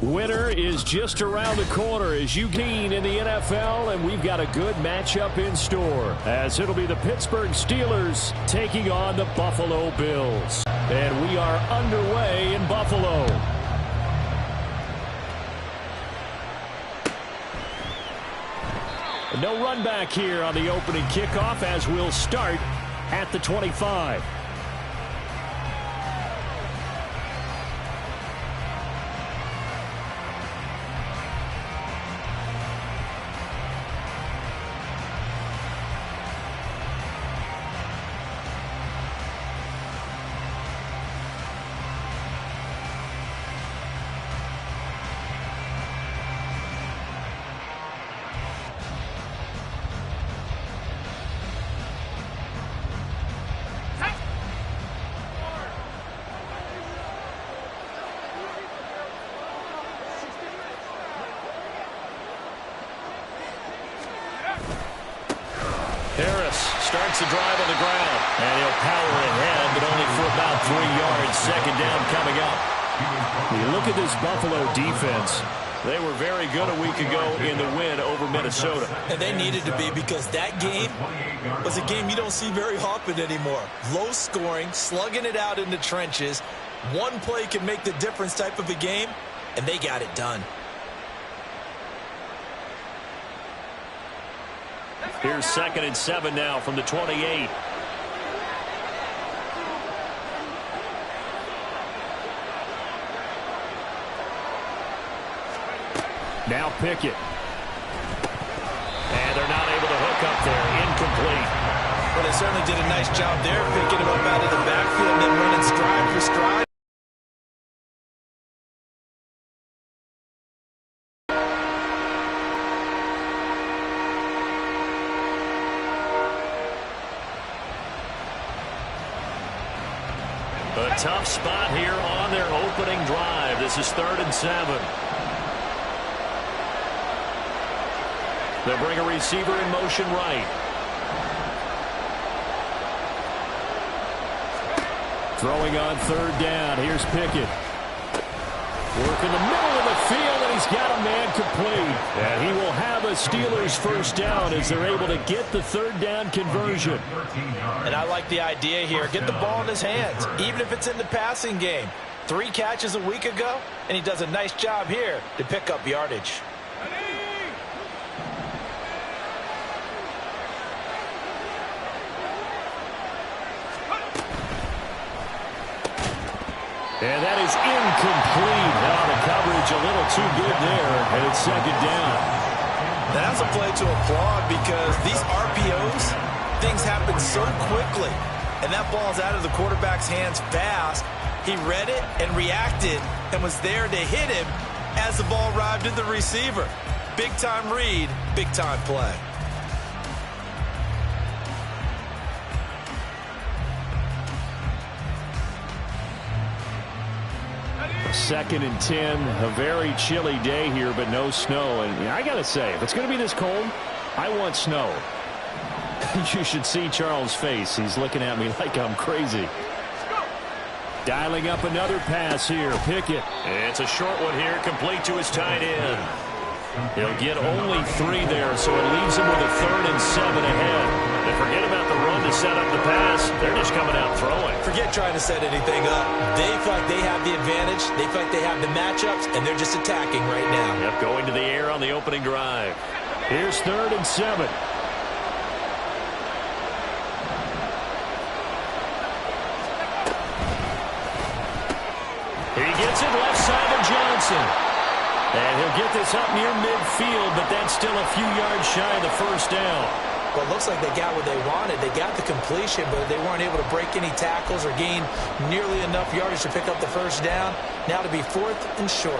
Winter is just around the corner as you gain in the NFL, and we've got a good matchup in store as it'll be the Pittsburgh Steelers taking on the Buffalo Bills. And we are underway in Buffalo. No run back here on the opening kickoff as we'll start at the 25. Starts the drive on the ground, and he'll power ahead, but only for about 3 yards. Second down coming up. You look at this Buffalo defense. They were very good a week ago in the win over Minnesota. And they needed to be, because that game was a game you don't see very often anymore. Low scoring, slugging it out in the trenches. One play can make the difference type of a game, and they got it done. Here's 2nd and 7 now from the 28. Now Pickett. And they're not able to hook up there. Incomplete. Well, they certainly did a nice job there, picking him up out of the backfield and then running stride for stride. A tough spot here on their opening drive. This is 3rd and 7. They'll bring a receiver in motion right. Throwing on 3rd down. Here's Pickett. Work in the middle of the field, and he's got a man complete. And he will have a Steelers first down as they're able to get the 3rd down conversion. And I like the idea here. Get the ball in his hands, even if it's in the passing game. 3 catches a week ago, and he does a nice job here to pick up yardage. And that is incomplete. Now the coverage a little too good there, and it's 2nd down. That's a play to applaud, because these RPOs, things happen so quickly. And that ball's out of the quarterback's hands fast. He read it and reacted and was there to hit him as the ball arrived at the receiver. Big-time read, big-time play. 2nd and 10, a very chilly day here, but no snow. And I got to say, if it's going to be this cold, I want snow. You should see Charles' face. He's looking at me like I'm crazy. Dialing up another pass here. Pickett. It's a short one here, complete to his tight end. He'll get only 3 there, so it leaves him with a 3rd and 7 ahead. And forget about the run to set up the pass. They're just coming out throwing. Forget trying to set anything up. They feel like they have the advantage. They feel like they have the matchups, and they're just attacking right now. Yep, going to the air on the opening drive. Here's 3rd and 7. He gets it left side to Johnson. And he'll get this up near midfield, but that's still a few yards shy of the first down. Well, it looks like they got what they wanted. They got the completion, but they weren't able to break any tackles or gain nearly enough yardage to pick up the first down. Now to be 4th and short.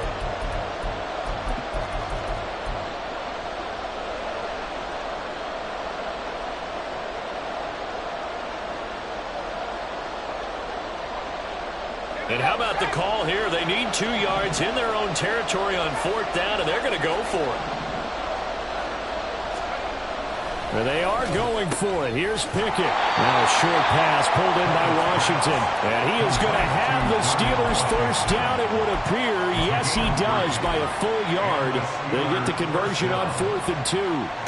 And how about the call here? They need 2 yards in their own territory on 4th down, and they're going to go for it. Well, they are going for it. Here's Pickett. Now a short pass pulled in by Washington. And he is going to have the Steelers first down, it would appear. Yes, he does by a full yard. They get the conversion on 4th and 2.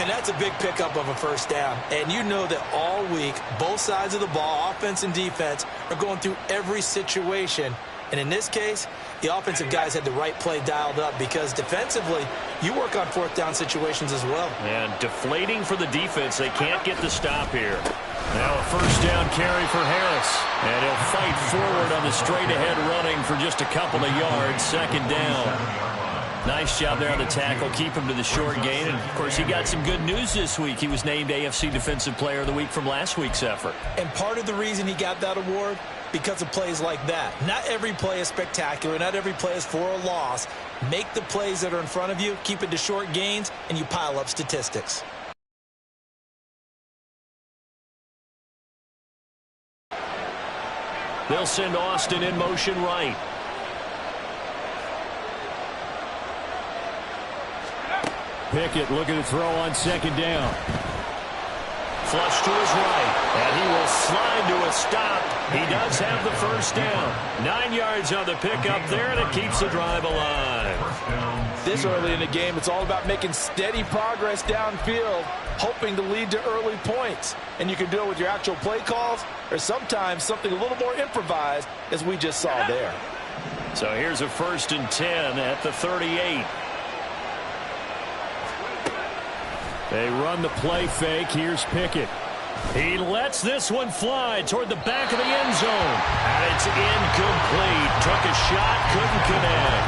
And that's a big pickup of a first down. And you know that all week, both sides of the ball, offense and defense, are going through every situation. And in this case, the offensive guys had the right play dialed up because defensively, you work on 4th down situations as well. And deflating for the defense. They can't get the stop here. Now a first down carry for Harris. And he'll fight forward on the straight-ahead running for just a couple of yards. 2nd down. Nice job there on the tackle. Keep him to the short gain. And, of course, he got some good news this week. He was named AFC Defensive Player of the Week from last week's effort. And part of the reason he got that award, because of plays like that. Not every play is spectacular. Not every play is for a loss. Make the plays that are in front of you, keep it to short gains, and you pile up statistics. They'll send Austin in motion right. Pickett looking to throw on 2nd down. Flush to his right, and he will slide to a stop. He does have the first down. 9 yards on the pickup there, and it keeps the drive alive. This early in the game, it's all about making steady progress downfield, hoping to lead to early points. And you can do it with your actual play calls, or sometimes something a little more improvised, as we just saw there. So here's a 1st and 10 at the 38. They run the play fake. Here's Pickett. He lets this one fly toward the back of the end zone. And it's incomplete. Took a shot, couldn't connect.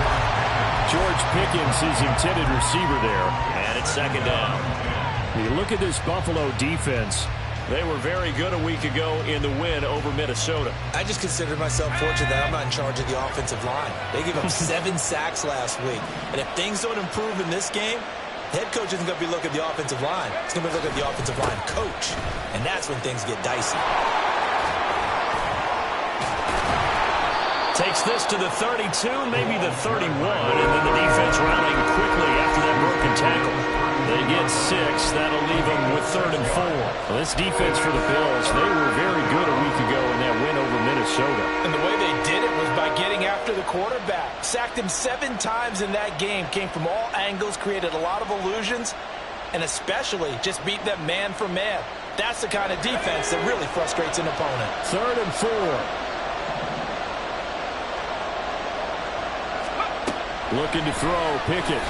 George Pickens, his intended receiver there. And it's 2nd down. You look at this Buffalo defense. They were very good a week ago in the win over Minnesota. I just consider myself fortunate that I'm not in charge of the offensive line. They gave up 7 sacks last week. And if things don't improve in this game, head coach isn't going to be looking at the offensive line. He's going to be looking at the offensive line coach. And that's when things get dicey. Takes this to the 32, maybe the 31, and then the defense rallying quickly after that broken tackle. They get 6. That'll leave them with 3rd and 4. Well, this defense for the Bills, they were very good a week ago in that win over Minnesota. And the way they did it was by getting after the quarterback. Sacked him 7 times in that game. Came from all angles, created a lot of illusions, and especially just beat them man for man. That's the kind of defense that really frustrates an opponent. 3rd and 4. Looking to throw, Pickett.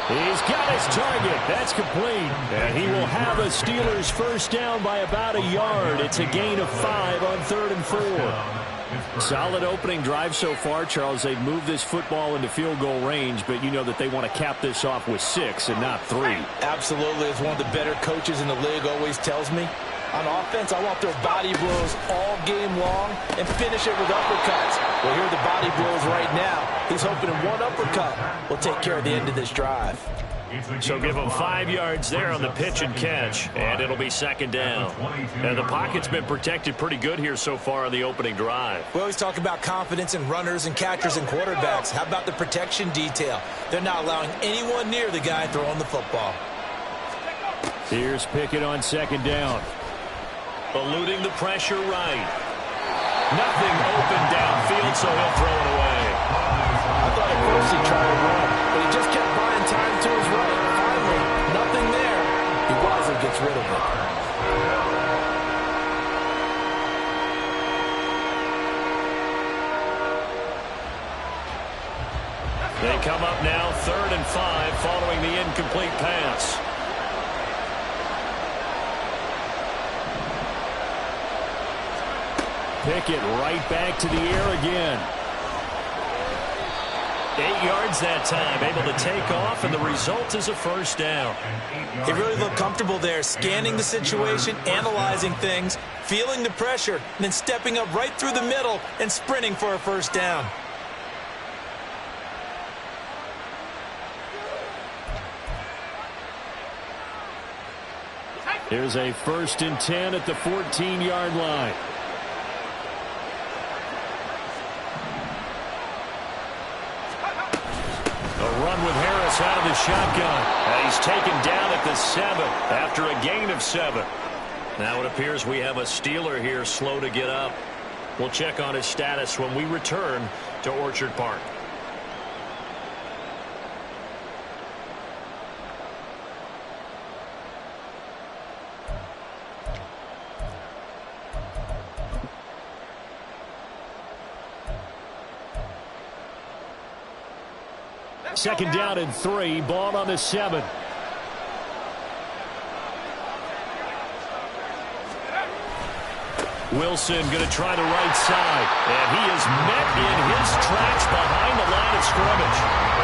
He's got his target. That's complete. And he will have a Steelers first down by about a yard. It's a gain of 5 on 3rd and 4. Solid opening drive so far, Charles. They've moved this football into field goal range, but you know that they want to cap this off with 6 and not 3. Absolutely. As one of the better coaches in the league always tells me, on offense, I want their body blows all game long and finish it with uppercuts. Well, here are the body blows right now. He's hoping in one uppercut will take care of the end of this drive. So give him 5 yards there on the pitch and catch, and it'll be 2nd down. And the pocket's been protected pretty good here so far on the opening drive. We always talk about confidence in runners and catchers and quarterbacks. How about the protection detail? They're not allowing anyone near the guy throwing the football. Here's Pickett on 2nd down. Eluding the pressure right. Nothing open downfield, so he'll throw it away. I thought at first he tried to run, but he just kept buying time to his right. Finally, nothing there. He wisely gets rid of it. They come up now 3rd and 5 following the incomplete pass. Pickett right back to the air again. 8 yards that time, able to take off, and the result is a first down. He really looked comfortable there, scanning the situation, analyzing things, feeling the pressure, and then stepping up right through the middle and sprinting for a first down. Here's a 1st and 10 at the 14-yard line. A run with Harris out of the shotgun. He's taken down at the 7 after a gain of 7. Now it appears we have a Steeler here slow to get up. We'll check on his status when we return to Orchard Park. Second down and 3. Ball on the 7. Wilson going to try the right side. And he is met in his tracks behind the line of scrimmage.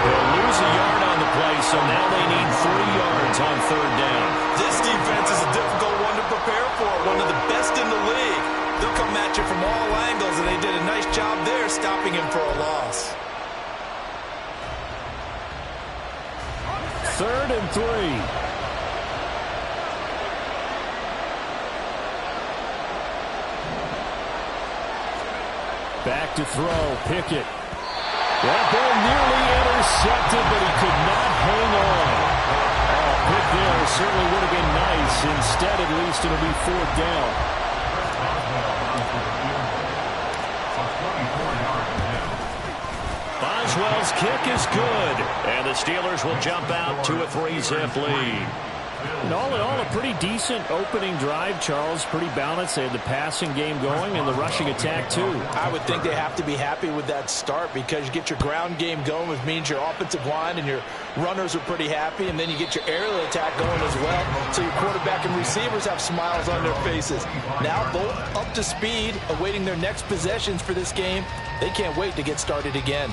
They'll lose a yard on the play, so now they need 3 yards on third down. This defense is a difficult one to prepare for. One of the best in the league. They'll come at you from all angles, and they did a nice job there stopping him for a loss. 3rd and 3. Back to throw. Pickett. That ball nearly intercepted, but he could not hang on. Oh, pick there certainly would have been nice. Instead, at least, it'll be 4th down. Boswell's kick is good, and the Steelers will jump out to a 3-zip lead. And all in all, a pretty decent opening drive, Charles. Pretty balanced. They had the passing game going and the rushing attack, too. I would think they have to be happy with that start because you get your ground game going, which means your offensive line and your runners are pretty happy, and then you get your aerial attack going as well, so your quarterback and receivers have smiles on their faces. Now both up to speed, awaiting their next possessions for this game. They can't wait to get started again.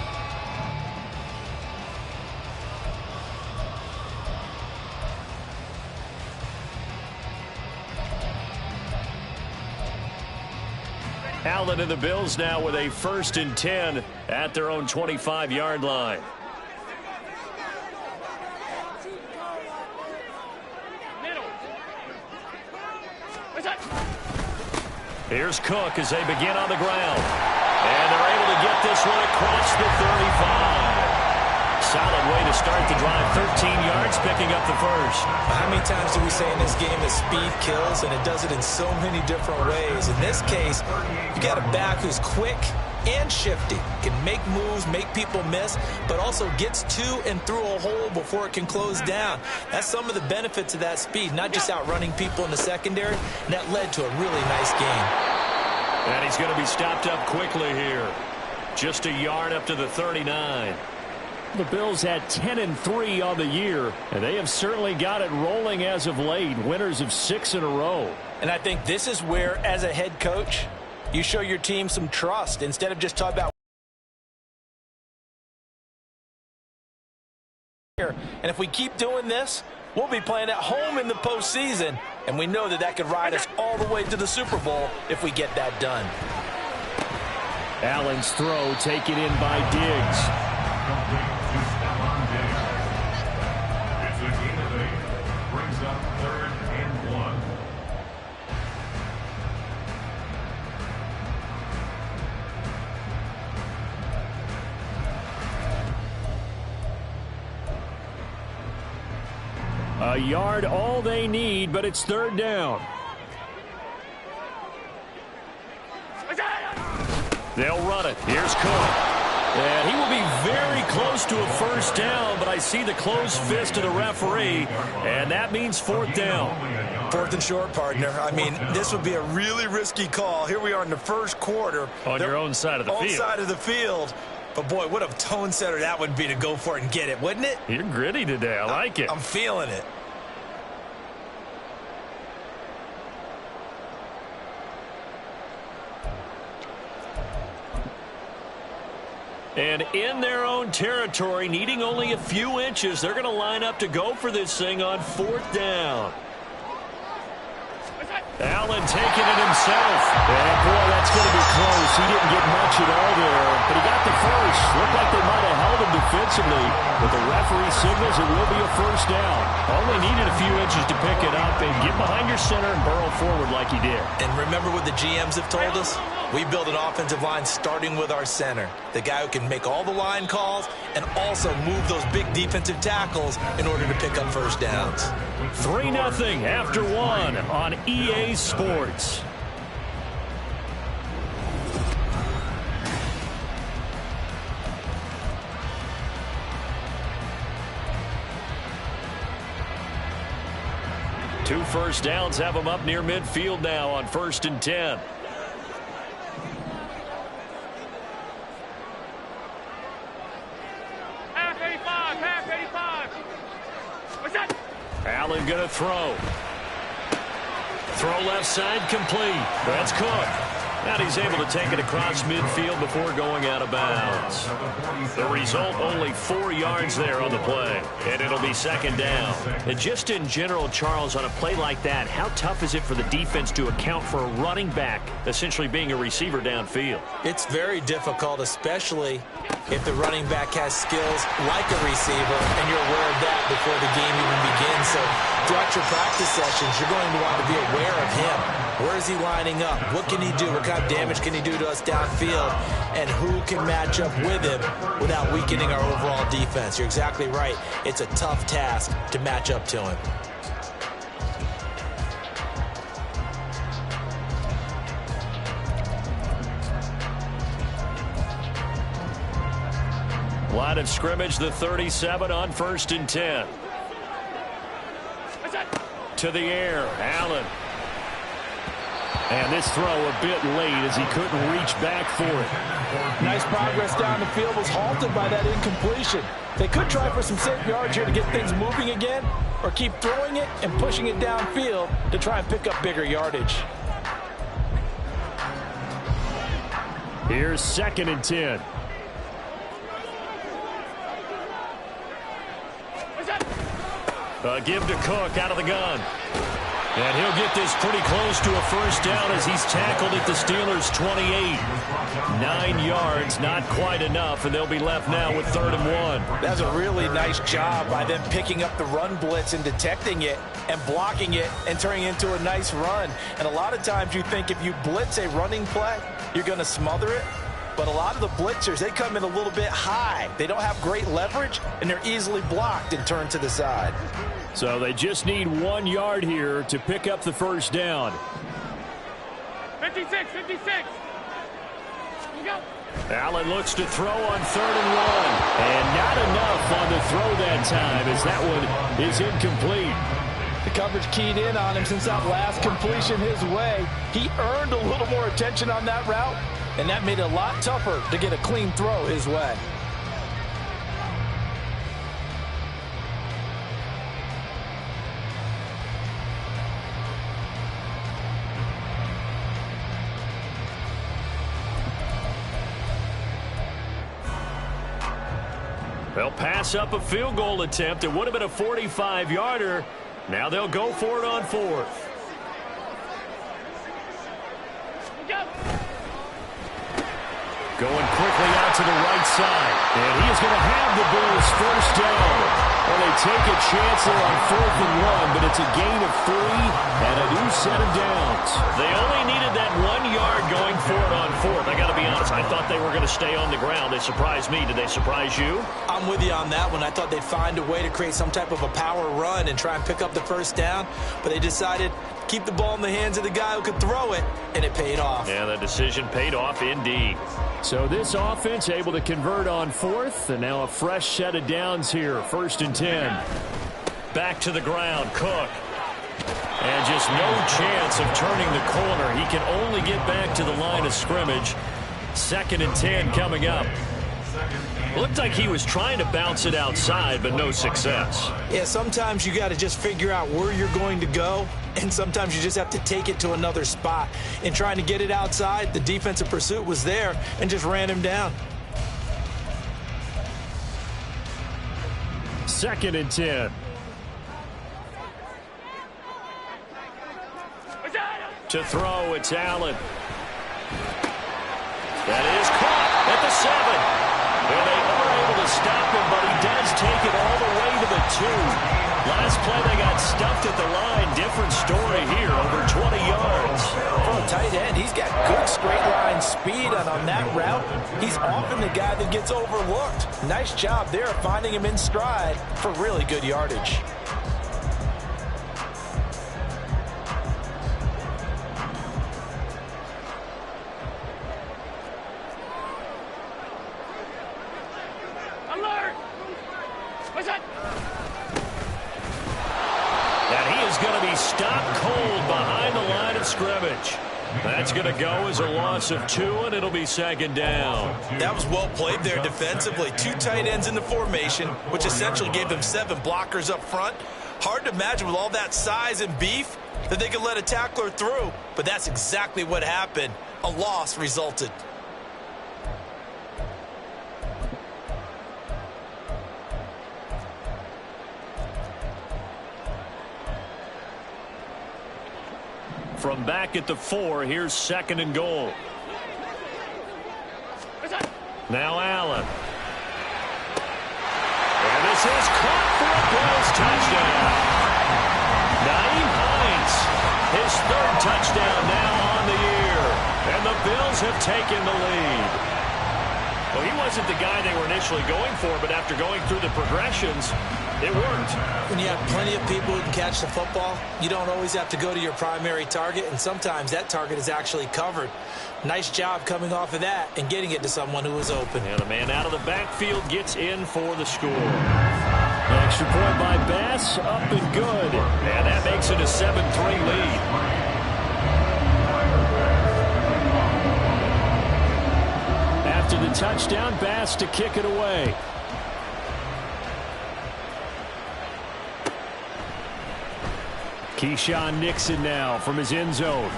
Allen and the Bills now with a 1st and 10 at their own 25-yard line. Here's Cook as they begin on the ground. And they're able to get this one across the 35. Solid way to start the drive. 13 yards, picking up the first. How many times do we say in this game that speed kills, and it does it in so many different ways? In this case, you got a back who's quick and shifty, can make moves, make people miss, but also gets to and through a hole before it can close down. That's some of the benefits of that speed, not just outrunning people in the secondary. And that led to a really nice game. And he's going to be stopped up quickly here. Just a yard up to the 39. The Bills had 10-3 on the year, and they have certainly got it rolling as of late. Winners of 6 in a row. And I think this is where, as a head coach, you show your team some trust instead of just talking about. And if we keep doing this, we'll be playing at home in the postseason, and we know that that could ride us all the way to the Super Bowl if we get that done. Allen's throw taken in by Diggs. A yard all they need, but it's 3rd down. They'll run it. Here's Cook. And he will be very close to a 1st down, but I see the closed fist of the referee, and that means 4th down. 4th and short, partner. I mean, this would be a really risky call. Here we are in the 1st quarter. On your own side of the field. Own side of the field. But, boy, what a tone setter that would be to go for it and get it, wouldn't it? You're gritty today. I like it. I'm feeling it. And in their own territory, needing only a few inches, they're going to line up to go for this thing on 4th down. Allen taking it himself. And, boy, that's going to be close. He didn't get much at all there, but he got the first. Looked like they might have held him defensively, but the referee signals it will be a 1st down. Only needed a few inches to pick it up and get behind your center and burrow forward like he did. And remember what the GMs have told us? We build an offensive line starting with our center, the guy who can make all the line calls and also move those big defensive tackles in order to pick up first downs. 3-0 after one on EA Sports. Two first downs have them up near midfield now on 1st and 10. Half 85. What's that? Allen going to throw. Throw left side complete. That's Cook. And he's able to take it across midfield before going out of bounds. The result, only 4 yards there on the play. And it'll be 2nd down. And just in general, Charles, on a play like that, how tough is it for the defense to account for a running back essentially being a receiver downfield? It's very difficult, especially if the running back has skills like a receiver, and you're aware of that before the game even begins. So throughout your practice sessions, you're going to want to be aware of him. Where is he lining up? What can he do? What kind of damage can he do to us downfield? And who can match up with him without weakening our overall defense? You're exactly right. It's a tough task to match up to him. Line of scrimmage, the 37 on 1st and 10. To the air, Allen. And this throw a bit late as he couldn't reach back for it. Nice progress down the field, was halted by that incompletion. They could try for some safe yards here to get things moving again, or keep throwing it and pushing it downfield to try and pick up bigger yardage. Here's 2nd and 10. Give to Cook out of the gun. And he'll get this pretty close to a first down as he's tackled at the Steelers' 28. 9 yards, not quite enough, and they'll be left now with 3rd and 1. That's a really nice job by them picking up the run blitz and detecting it and blocking it and turning it into a nice run. And a lot of times you think if you blitz a running play, you're going to smother it. But a lot of the blitzers, they come in a little bit high. They don't have great leverage, and they're easily blocked and turned to the side. So they just need 1 yard here to pick up the first down. 56. Go. Allen looks to throw on 3rd and 1. And not enough on the throw that time as that one is incomplete. The coverage keyed in on him since that last completion his way. He earned a little more attention on that route, and that made it a lot tougher to get a clean throw his way. They'll pass up a field goal attempt. It would have been a 45-yarder. Now they'll go for it on 4th. Going quickly out to the right side. And he is going to have the Bills first down. Well, they take a chance there on 4th and 1, but it's a gain of 3 and a new set of downs. They only needed that 1 yard going for it on 4th. I got to be honest, I thought they were going to stay on the ground. They surprised me. Did they surprise you? I'm with you on that one. I thought they'd find a way to create some type of a power run and try and pick up the first down, but they decided keep the ball in the hands of the guy who could throw it, and it paid off. Yeah, the decision paid off indeed. So this offense able to convert on 4th, and now a fresh set of downs here. 1st and 10. Back to the ground, Cook. And just no chance of turning the corner. He can only get back to the line of scrimmage. 2nd and 10 coming up. Looked like he was trying to bounce it outside, but no success. Yeah, sometimes you got to just figure out where you're going to go, and sometimes you just have to take it to another spot. In trying to get it outside, the defensive pursuit was there and just ran him down. 2nd and 10. To throw, it's Allen. That is caught at the 7. And they are able to stop him, but he does take it all the way to the 2. Last play, they got stuffed at the line. Different story here, over 20 yards. For a tight end, he's got good straight line speed, and on that route, he's often the guy that gets overlooked. Nice job there finding him in stride for really good yardage. Alert! What's that? And he is going to be stopped cold behind the line of scrimmage. That's going to go as a loss of 2, and it'll be second down. That was well played there defensively. 2 tight ends in the formation, which essentially gave them 7 blockers up front. Hard to imagine with all that size and beef that they could let a tackler through, but that's exactly what happened. A loss resulted. From back at the 4, here's second and goal. Now Allen. And this is caught for a Bills touchdown. Nyheim Hines, his 3rd touchdown now on the year. And the Bills have taken the lead. Well, he wasn't the guy they were initially going for, but after going through the progressions, it worked. When you have plenty of people who can catch the football, you don't always have to go to your primary target, and sometimes that target is actually covered. Nice job coming off of that and getting it to someone who was open. And a man out of the backfield gets in for the score. An extra point by Bass, up and good. And that makes it a 7-3 lead. After the touchdown, Bass to kick it away. Keyshawn Nixon now from his end zone.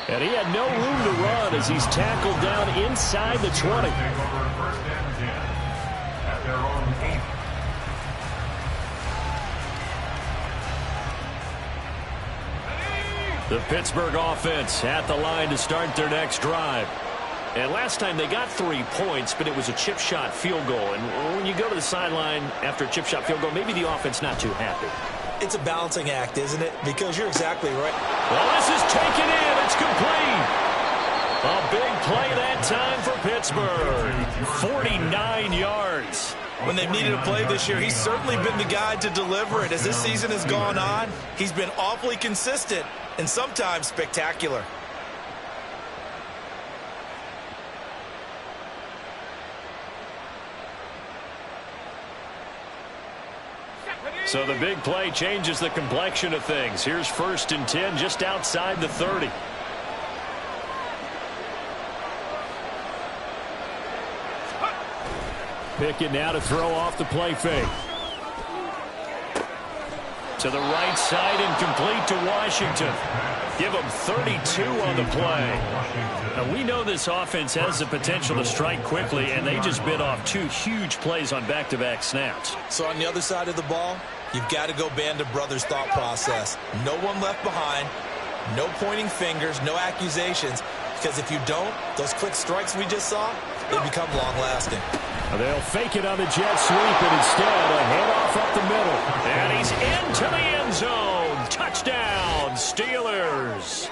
And he had no room to run as he's tackled down inside the 20. The Pittsburgh offense at the line to start their next drive. And last time they got 3 points, but it was a chip shot field goal. And when you go to the sideline after a chip shot field goal, maybe the offense not too happy. It's a balancing act, isn't it? Because you're exactly right. Well, this is taken in. It's complete. A big play that time for Pittsburgh. 49 yards. When they've needed a play this year, he's certainly been the guy to deliver it. As this season has gone on, he's been awfully consistent and sometimes spectacular. So the big play changes the complexion of things. Here's 1st and 10 just outside the 30. Pickett now to throw off the play fake. To the right side and complete to Washington. Give them 32 on the play. Now, we know this offense has the potential to strike quickly, and they just bit off 2 huge plays on back-to-back snaps. So on the other side of the ball, you've got to go Band of Brothers thought process. No one left behind, no pointing fingers, no accusations, because if you don't, those quick strikes we just saw, they become long-lasting. They'll fake it on the jet sweep, and instead a handoff up the middle. And he's into the end zone. Touchdown, Steelers.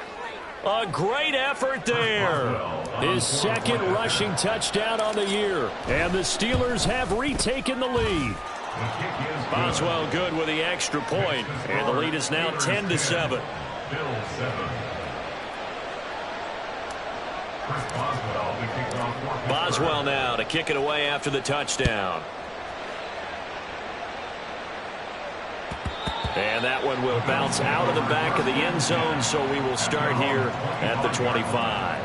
A great effort there. His 2nd rushing touchdown on the year. And the Steelers have retaken the lead. Boswell good with the extra point. And the lead is now 10-7. Boswell now to kick it away after the touchdown. And that one will bounce out of the back of the end zone, so we will start here at the 25.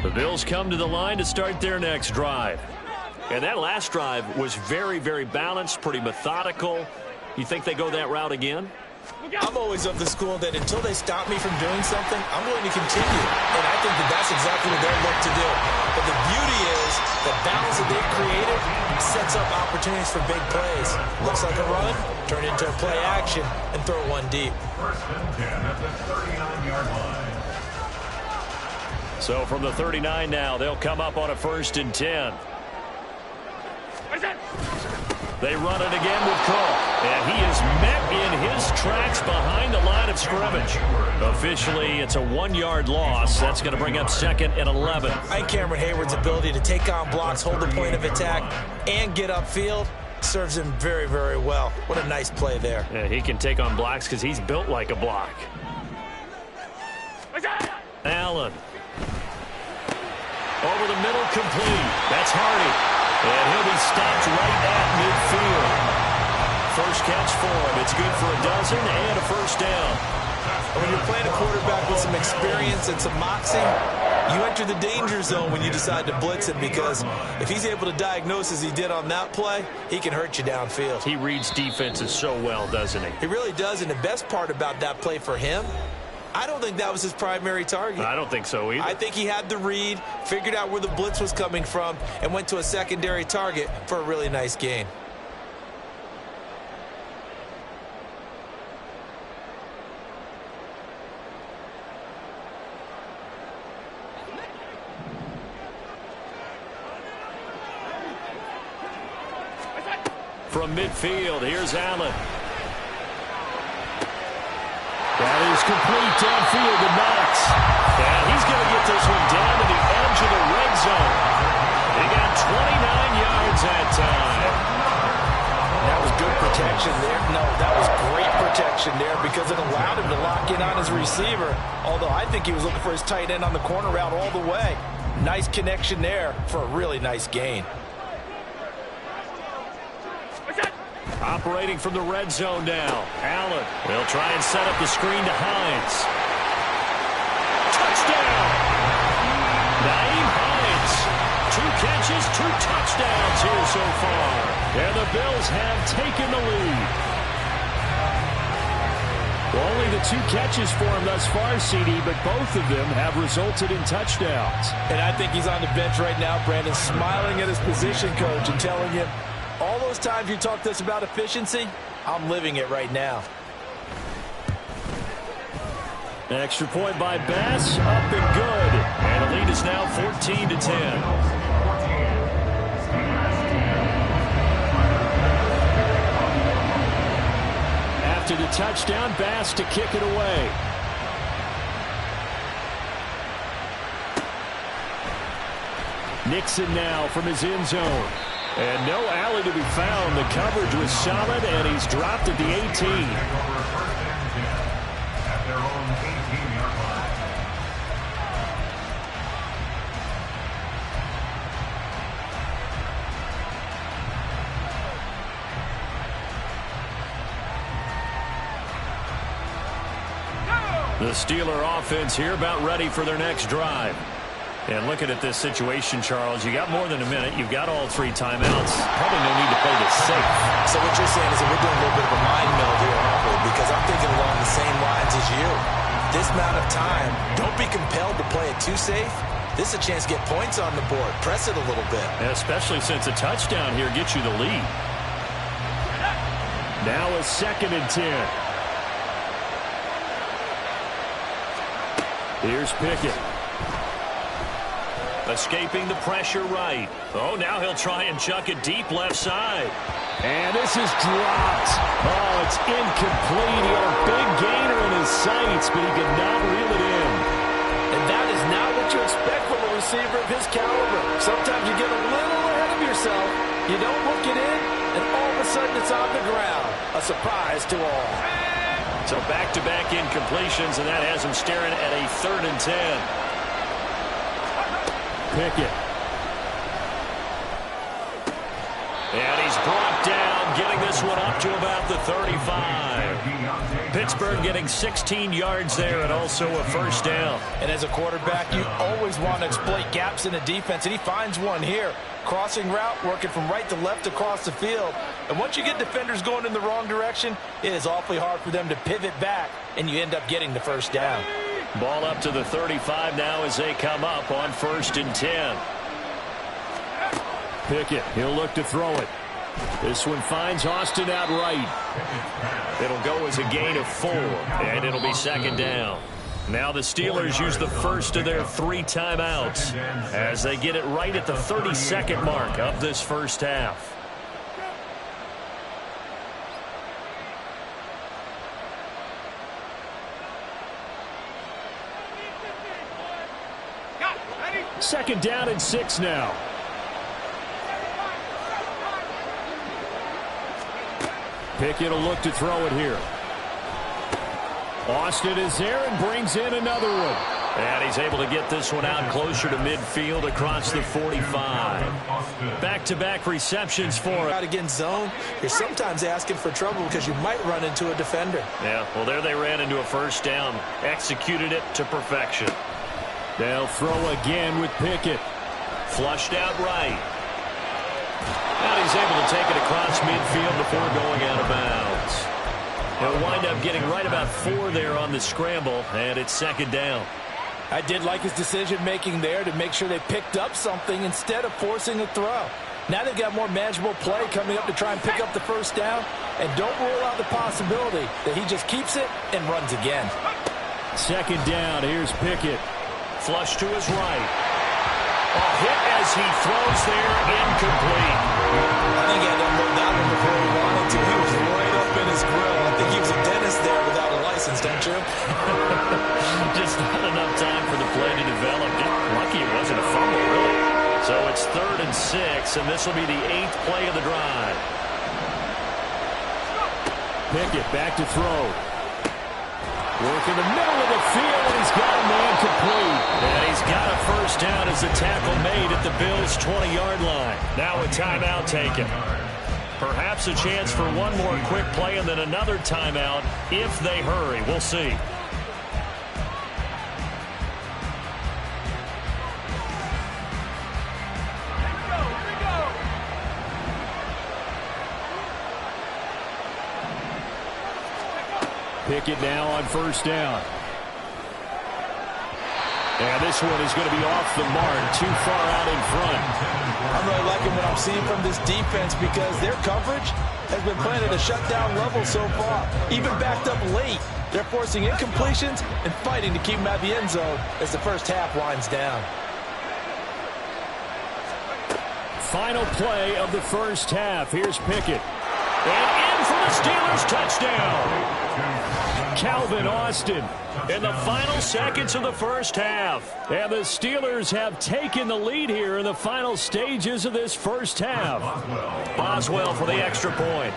The Bills come to the line to start their next drive. And that last drive was very, very balanced, pretty methodical. You think they go that route again? I'm always of the school that until they stop me from doing something, I'm going to continue. And I think that that's exactly what they're looking to do. But the beauty is the balance that they've created sets up opportunities for big plays. Looks like a run, turn into a play action, and throw one deep. First and 10 at the 39-yard line. So from the 39 now, they'll come up on a 1st and 10. They run it again with Cook. And he is met in his tracks behind the line of scrimmage. Officially, it's a 1-yard loss. That's going to bring up 2nd and 11. I think Cameron Hayward's ability to take on blocks, hold the point of attack, and get upfield serves him very, very well. What a nice play there. Yeah, he can take on blocks because he's built like a block. Allen. Over the middle, complete. That's Hardy. And he'll be stopped right at midfield. First catch for him. It's good for a dozen and a 1st down. When you're playing a quarterback with some experience and some moxie, you enter the danger zone when you decide to blitz him, because if he's able to diagnose as he did on that play, he can hurt you downfield. He reads defenses so well, doesn't he? He really does, and the best part about that play for him, I don't think that was his primary target. I don't think so either. I think he had the read, figured out where the blitz was coming from, and went to a secondary target for a really nice gain. From midfield, here's Allen. That is complete downfield to Knox. And he's going to get this one down to the edge of the red zone. He got 29 yards that time. That was good protection there. No, that was great protection there because it allowed him to lock in on his receiver. Although I think he was looking for his tight end on the corner route all the way. Nice connection there for a really nice gain. Operating from the red zone now. Allen will try and set up the screen to Hines. Touchdown! Naeem Hines. 2 catches, 2 touchdowns here so far. And the Bills have taken the lead. Well, only the 2 catches for him thus far, CD, but both of them have resulted in touchdowns. And I think he's on the bench right now, Brandon, smiling at his position coach and telling him, all those times you talk to us about efficiency, I'm living it right now. Extra point by Bass, up and good. And the lead is now 14-10. After the touchdown, Bass to kick it away. Nixon now from his end zone. And no alley to be found. The coverage was solid, and he's dropped at the 18. The Steeler offense here about ready for their next drive. And looking at this situation, Charles, you got more than a minute. You've got all 3 timeouts. Probably no need to play this safe. So what you're saying is that we're doing a little bit of a mind meld here, aren't we? Because I'm thinking along the same lines as you. This amount of time, don't be compelled to play it too safe. This is a chance to get points on the board. Press it a little bit. And especially since a touchdown here gets you the lead. Now a 2nd and 10. Here's Pickett. Escaping the pressure right. Oh, now he'll try and chuck it deep left side. And this is dropped. Oh, it's incomplete. He had a big gainer in his sights, but he could not reel it in. And that is not what you expect from a receiver of his caliber. Sometimes you get a little ahead of yourself. You don't look it in, and all of a sudden it's on the ground. A surprise to all. So back-to-back incompletions, and that has him staring at a 3rd and 10. Pickett. And he's brought down, getting this one up to about the 35. Pittsburgh getting 16 yards there and also a first down. And as a quarterback, you always want to exploit gaps in the defense, and he finds one here. Crossing route, working from right to left across the field. And once you get defenders going in the wrong direction, it is awfully hard for them to pivot back, and you end up getting the first down. Ball up to the 35 now as they come up on 1st and 10. Pickett, he'll look to throw it. This one finds Austin out right. It'll go as a gain of 4, and it'll be 2nd down. Now the Steelers use the first of their 3 timeouts as they get it right at the 32nd mark of this first half. Second down and 6 now. Pickett will look to throw it here. Austin is there and brings in another one. And he's able to get this one out closer to midfield across the 45. Back-to-back receptions for him. Out against zone, you're sometimes asking for trouble because you might run into a defender. Yeah, well, there they ran into a first down. Executed it to perfection. They'll throw again with Pickett. Flushed out right. And he's able to take it across midfield before going out of bounds. He'll wind up getting right about 4 there on the scramble, and it's 2nd down. I did like his decision-making there to make sure they picked up something instead of forcing a throw. Now they've got more manageable play coming up to try and pick up the first down, and don't rule out the possibility that he just keeps it and runs again. 2nd down, here's Pickett. Flush to his right. A hit as he throws there, incomplete. I think he had to unload that one before he wanted to. He was right up in his grill. I think he was a dentist there without a license, don't you? Just not enough time for the play to develop. Lucky it wasn't a fumble, really. So it's 3rd and 6, and this will be the 8th play of the drive. Pickett back to throw. Work in the middle of the field, and he's got a man complete. And he's got a first down as the tackle made at the Bills' 20-yard line. Now a timeout taken. Perhaps a chance for one more quick play and then another timeout if they hurry. We'll see. Pickett now on 1st down. And this one is going to be off the mark, too far out in front. I'm really liking what I'm seeing from this defense because their coverage has been playing at a shutdown level so far. Even backed up late, they're forcing incompletions and fighting to keep them out of the end zone as the first half winds down. Final play of the first half. Here's Pickett. And in for the Steelers touchdown. Calvin Austin in the final seconds of the first half. And the Steelers have taken the lead here in the final stages of this first half. Boswell for the extra point.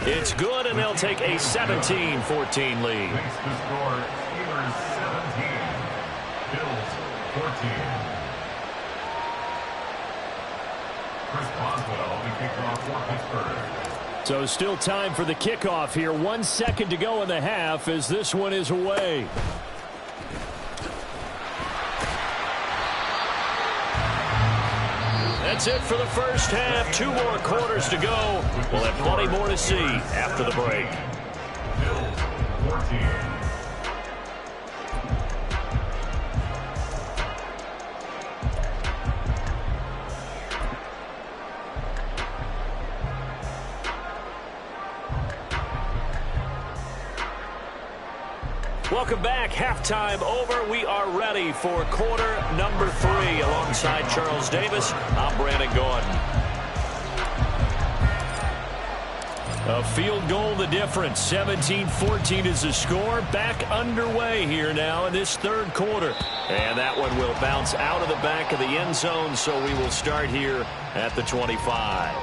It's good, and they'll take a 17-14 lead. Makes the score Steelers 17, Bills 14. Chris Boswell, the kickoff for Pittsburgh. So still time for the kickoff here. 1 second to go in the half as this one is away. That's it for the first half. 2 more quarters to go. We'll have plenty more to see after the break. Bills 14. Welcome back. Halftime over. We are ready for quarter number 3. Alongside Charles Davis, I'm Brandon Gordon. A field goal the difference. 17-14 is the score. Back underway here now in this third quarter. And that one will bounce out of the back of the end zone, so we will start here at the 25.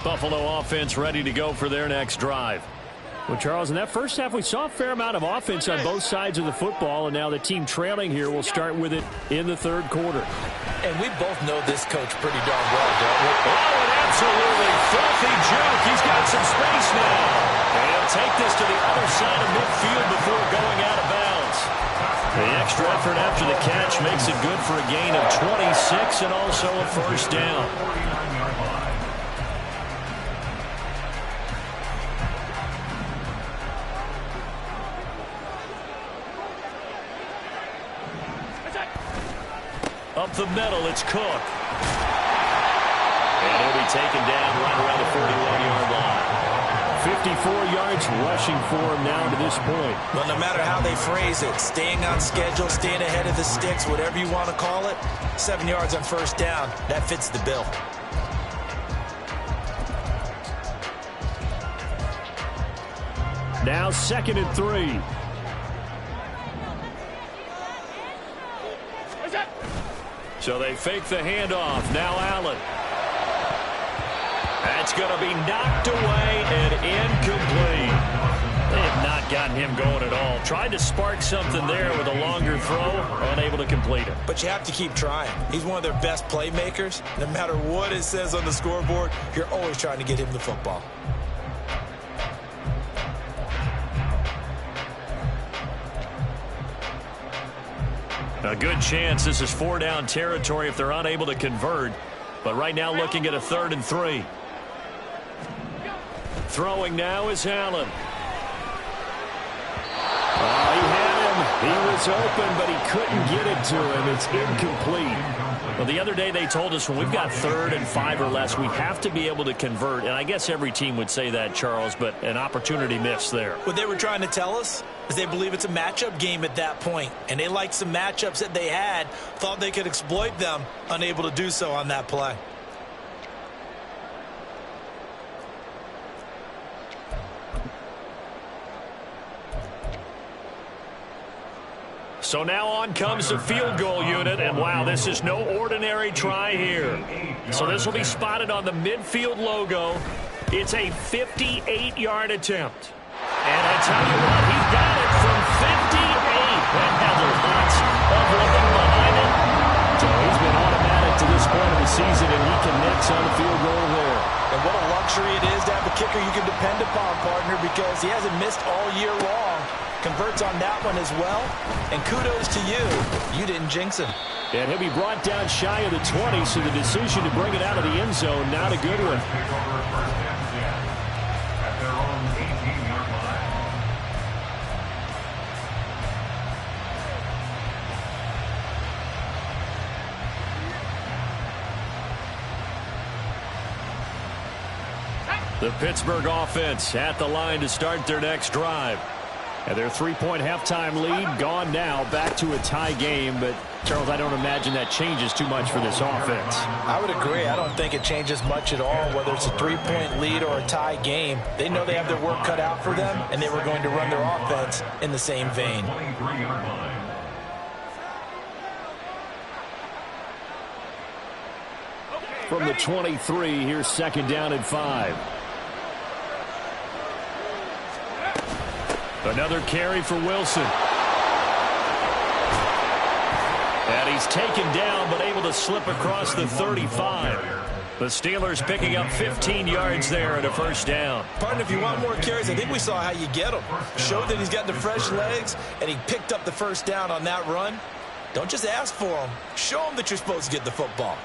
Buffalo offense ready to go for their next drive. Well, Charles, in that first half, we saw a fair amount of offense on both sides of the football, and now the team trailing here will start with it in the third quarter. And we both know this coach pretty darn well, don't we? Oh, an absolutely filthy juke. He's got some space now. And he'll take this to the other side of midfield before going out of bounds. The extra effort after the catch makes it good for a gain of 26 and also a first down. Up the middle, it's Cook. And he'll be taken down right around the 41-yard line. 54 yards rushing for him now to this point. Well, no matter how they phrase it, staying on schedule, staying ahead of the sticks, whatever you want to call it, 7 yards on first down, that fits the bill. Now 2nd and 3. So they fake the handoff. Now Allen. That's going to be knocked away and incomplete. They have not gotten him going at all. Tried to spark something there with a longer throw, unable to complete it. But you have to keep trying. He's one of their best playmakers. No matter what it says on the scoreboard, you're always trying to get him the football. A good chance this is 4-down territory if they're unable to convert. But right now looking at a 3rd and 3. Throwing now is Allen. He had him. He was open, but he couldn't get it to him. It's incomplete. Well, the other day they told us when we've got 3rd and 5 or less, we have to be able to convert. And I guess every team would say that, Charles, but an opportunity missed there. What they were trying to tell us is they believe it's a matchup game at that point. And they liked some matchups that they had, thought they could exploit them, unable to do so on that play. So now on comes the field goal unit, and wow, this is no ordinary try here. So this will be spotted on the midfield logo. It's a 58-yard attempt. And I tell you what, he got it from 58. That had lots of looking behind it. So he's been automatic to this point of the season, and he connects on the field goal there. And what a luxury it is to have a kicker you can depend upon, partner, because he hasn't missed all year long. Converts on that one as well. And kudos to you. You didn't jinx him. And he'll be brought down shy of the 20, so the decision to bring it out of the end zone, not a good one. At their own 18-yard line. The Pittsburgh offense at the line to start their next drive. And their 3-point halftime lead gone now, back to a tie game. But, Charles, I don't imagine that changes too much for this offense. I would agree. I don't think it changes much at all, whether it's a 3-point lead or a tie game. They know they have their work cut out for them, and they were going to run their offense in the same vein. 23-yard line. From the 23, here's 2nd down and 5. Another carry for Wilson. And he's taken down, but able to slip across the 35. The Steelers picking up 15 yards there and a first down. Partner, if you want more carries, I think we saw how you get them. Showed that he's got the fresh legs, and he picked up the first down on that run. Don't just ask for them. Show them that you're supposed to get the football.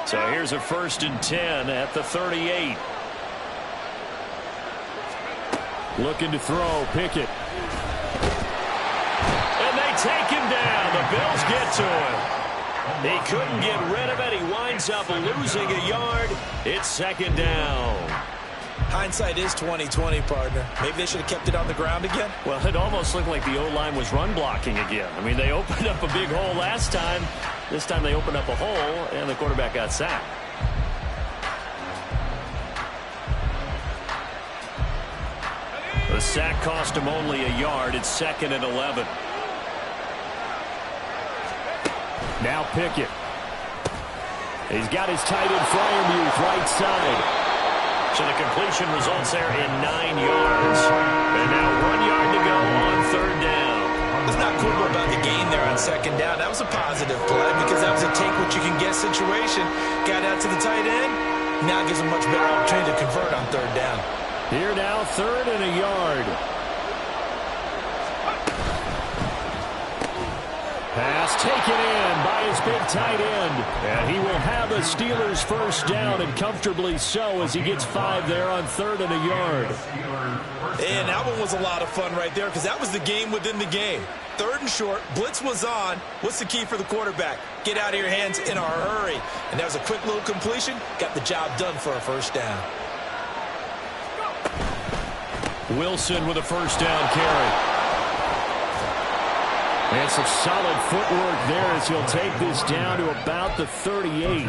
So here's a 1st and 10 at the 38. Looking to throw, Pickett. And they take him down. The Bills get to him. He couldn't get rid of it. He winds up losing a yard. It's 2nd down. Hindsight is 20/20, partner. Maybe they should have kept it on the ground again. Well, it almost looked like the O-line was run blocking again. I mean, they opened up a big hole last time. This time they opened up a hole, and the quarterback got sacked. The sack cost him only a yard. It's 2nd and 11. Now Pickett. He's got his tight end Freiermuth right side. So the completion results there in 9 yards. And now 1 yard to go on third down. It's not cool about the gain there on second down. That was a positive play because that was a take-what-you-can-get situation. Got out to the tight end. Now gives him much better opportunity to convert on third down. Here now, 3rd and a yard. Pass taken in by his big tight end. And he will have the Steelers first down, and comfortably so, as he gets 5 there on 3rd and a yard. And that one was a lot of fun right there because that was the game within the game. 3rd and short, blitz was on. What's the key for the quarterback? Get out of your hands in a hurry. And that was a quick little completion. Got the job done for a first down. Wilson with a first down carry. And some solid footwork there as he'll take this down to about the 38.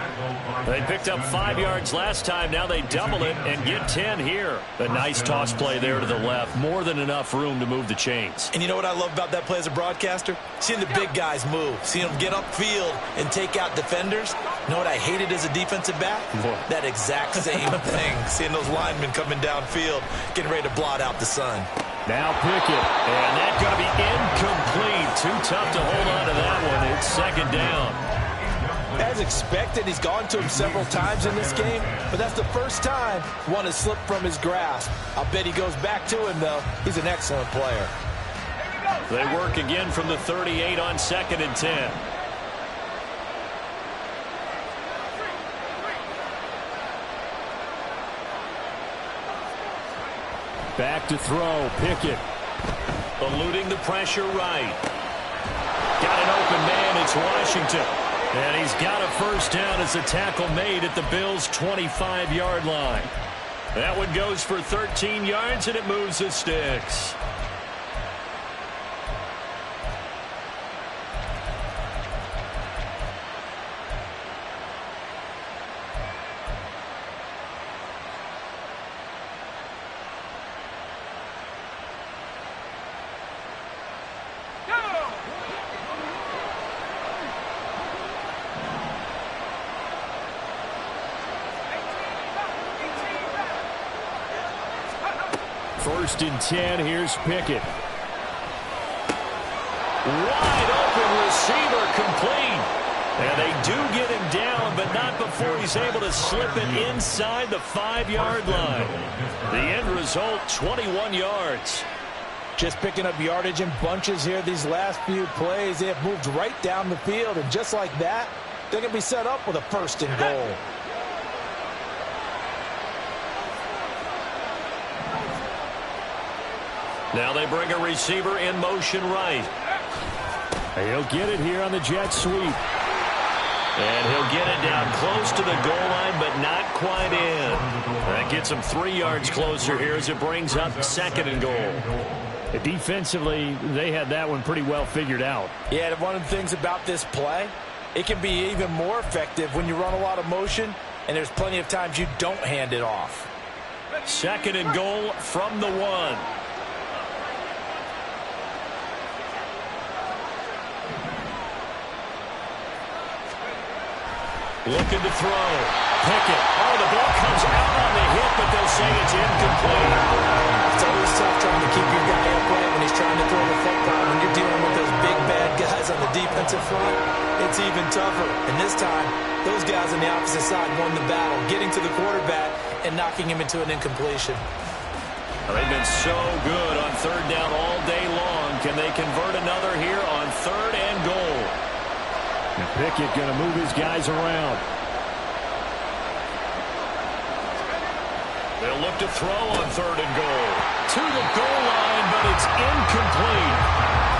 They picked up 5 yards last time. Now they double it and get 10 here. A nice toss play there to the left. More than enough room to move the chains. And you know what I love about that play as a broadcaster? Seeing the big guys move. Seeing them get upfield and take out defenders. You know what I hated as a defensive back? What? That exact same thing. Seeing those linemen coming downfield, getting ready to blot out the sun. Now Pickett. And that's going to be incomplete. Too tough to hold on to that one. It's second down. As expected, he's gone to him several times in this game, but that's the first time one has slipped from his grasp. I'll bet he goes back to him, though. He's an excellent player. They work again from the 38 on 2nd and 10. Back to throw. Pickett. Eluding the pressure right. Got an open man. It's Washington. And he's got a first down as a tackle made at the Bills' 25-yard line. That one goes for 13 yards, and it moves the sticks. First and 10. Here's Pickett. Wide open receiver complete. And they do get him down, but not before he's able to slip it inside the 5-yard line. The end result, 21 yards. Just picking up yardage in bunches here these last few plays. They have moved right down the field, and just like that, they're going to be set up with a first and goal. Now they bring a receiver in motion right. He'll get it here on the jet sweep. And he'll get it down close to the goal line, but not quite in. That gets him 3 yards closer here as it brings up 2nd and goal. Defensively, they had that one pretty well figured out. Yeah, one of the things about this play, it can be even more effective when you run a lot of motion, and there's plenty of times you don't hand it off. 2nd and goal from the 1. Looking to throw. Pickett. Oh, the ball comes out on the hit, but they'll say it's incomplete. It's always tough trying to keep your guy upright when he's trying to throw the football. When you're dealing with those big, bad guys on the defensive front, it's even tougher. And this time, those guys on the opposite side won the battle, getting to the quarterback and knocking him into an incompletion. They've been so good on 3rd down all day long. Can they convert another here on 3rd and goal? And Pickett going to move his guys around. They'll look to throw on 3rd and goal. To the goal line, but it's incomplete.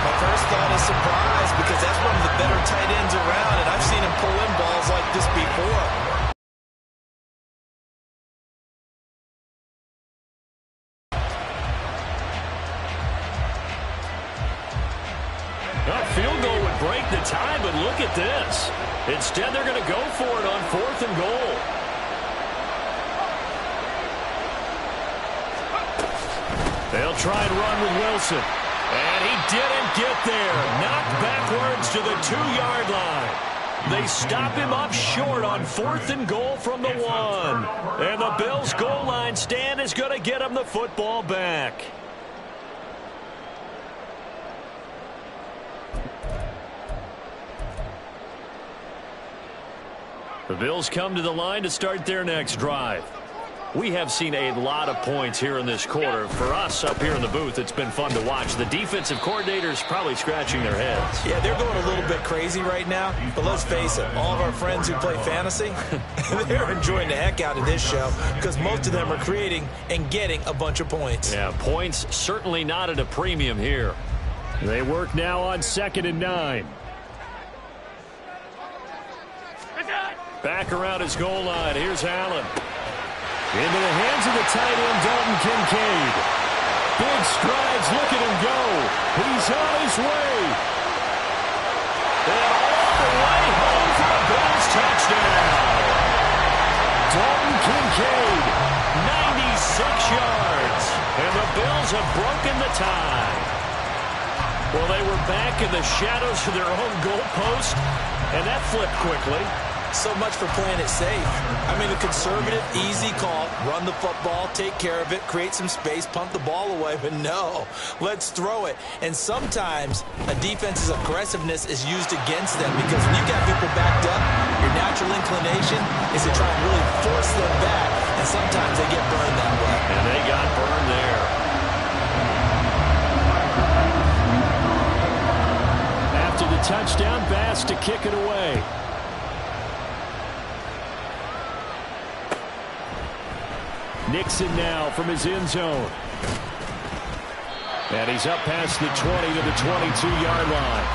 My first thought is surprise because that's one of the better tight ends around, and I've seen him pull in balls like this before. A field goal would break the tie, but look at this. Instead, they're going to go for it on 4th and goal. They'll try and run with Wilson. And he didn't get there. Knocked backwards to the 2-yard line. They stop him up short on 4th and goal from the 1. And the Bills' goal line stand is going to get him the football back. The Bills come to the line to start their next drive. We have seen a lot of points here in this quarter. For us up here in the booth, it's been fun to watch. The defensive coordinators probably scratching their heads. Yeah, they're going a little bit crazy right now. But let's face it, all of our friends who play fantasy, they're enjoying the heck out of this show because most of them are creating and getting a bunch of points. Yeah, points certainly not at a premium here. They work now on 2nd and 9. Back around his goal line. Here's Allen. Into the hands of the tight end, Dalton Kincaid. Big strides, look at him go. He's on his way. And all the way home for a Bills touchdown. Dalton Kincaid. 96 yards. And the Bills have broken the tie. Well, they were back in the shadows of their own goalpost, and that flipped quickly. So much for playing it safe. I mean, a conservative, easy call, run the football, take care of it, create some space, punt the ball away. But no, let's throw it. And sometimes a defense's aggressiveness is used against them because when you got people backed up, your natural inclination is to try and really force them back. And sometimes they get burned that way. And they got burned there. After the touchdown, Bass to kick it away. Nixon now from his end zone. And he's up past the 20 to the 22-yard line.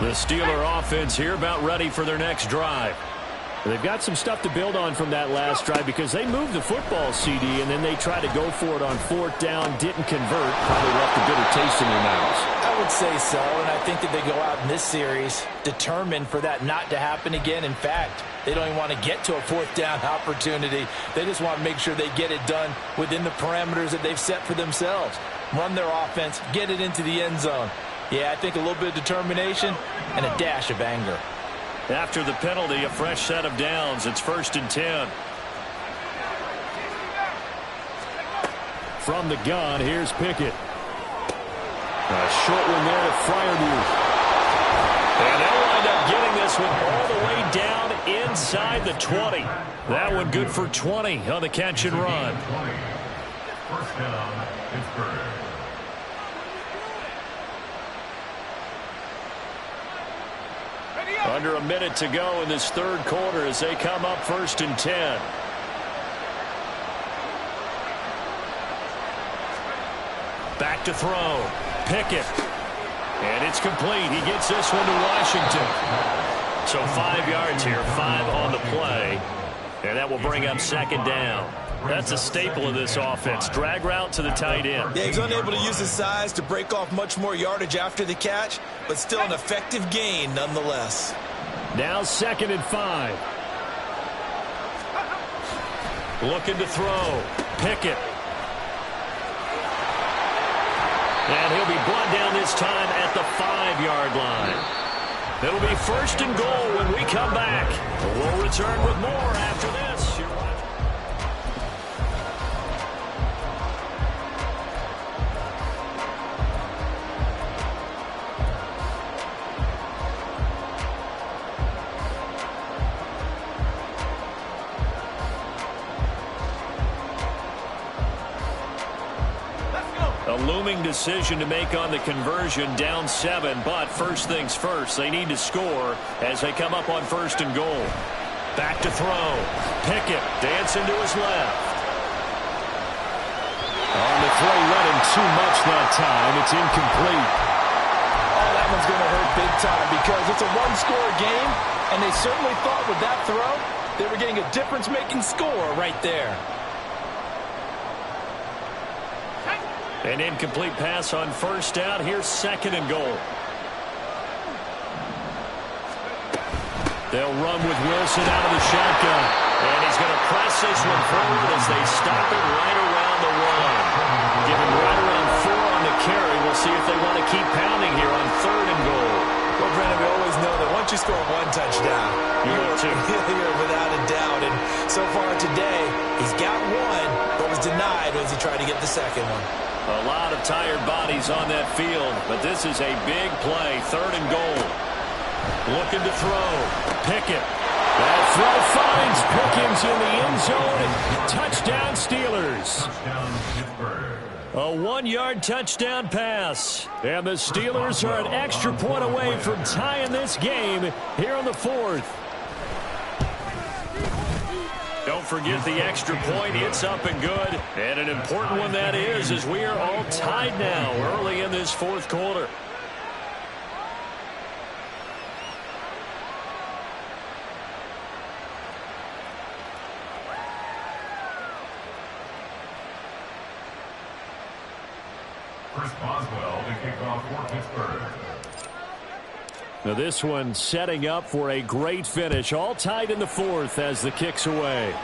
The Steeler offense here about ready for their next drive. They've got some stuff to build on from that last drive because they moved the football, CD, and then they tried to go for it on 4th down, didn't convert, probably left a bitter taste in their mouths. I would say so, and I think that they go out in this series determined for that not to happen again. In fact, they don't even want to get to a 4th down opportunity. They just want to make sure they get it done within the parameters that they've set for themselves. Run their offense, get it into the end zone. Yeah, I think a little bit of determination and a dash of anger. After the penalty, a fresh set of downs. It's 1st and 10. From the gun, here's Pickett. A short one there to Fryermuth. And they'll wind up getting this one all the way down inside the 20. That one good for 20 on the catch and run. 1st down, Pittsburgh. Under a minute to go in this 3rd quarter as they come up 1st and 10. Back to throw. Pickett. And it's complete. He gets this one to Washington. So 5 yards here, 5 on the play. And that will bring up 2nd down. That's a staple of this offense. Drag route to the tight end. Yeah, he's unable to use his size to break off much more yardage after the catch, but still an effective gain nonetheless. Now 2nd and 5. Looking to throw. Pickett. And he'll be brought down this time at the 5-yard line. It'll be 1st and goal when we come back. We'll return with more after this. You're watching. A looming decision to make on the conversion, down 7, but first things first, they need to score as they come up on 1st and goal. Back to throw. Pickett dancing to his left. On the throw, running too much that time. It's incomplete. Oh, that one's going to hurt big time because it's a one-score game, and they certainly thought with that throw they were getting a difference-making score right there. An incomplete pass on 1st down. Here's 2nd and goal. They'll run with Wilson out of the shotgun. And he's going to press press this one forward as they stop it right around the one. Give him right around 4 on the carry. We'll see if they want to keep pounding here on 3rd and goal. Well, Brandon, we always know that once you score 1 touchdown, You're without a doubt. And so far today, he's got 1, but was denied as he tried to get the second one. A lot of tired bodies on that field, but this is a big play. 3rd and goal. Looking to throw. Pickett. That throw finds Pickens in the end zone. And touchdown Steelers. Touchdown, Pittsburgh. A 1-yard touchdown pass. And the Steelers are an extra point away from tying this game here on the 4th. Don't forget the extra point. It's up and good. And an important one that is, as we are all tied now early in this 4th quarter. Chris Boswell to kick off for Pittsburgh. Now this one setting up for a great finish. All tied in the 4th as the kick's away.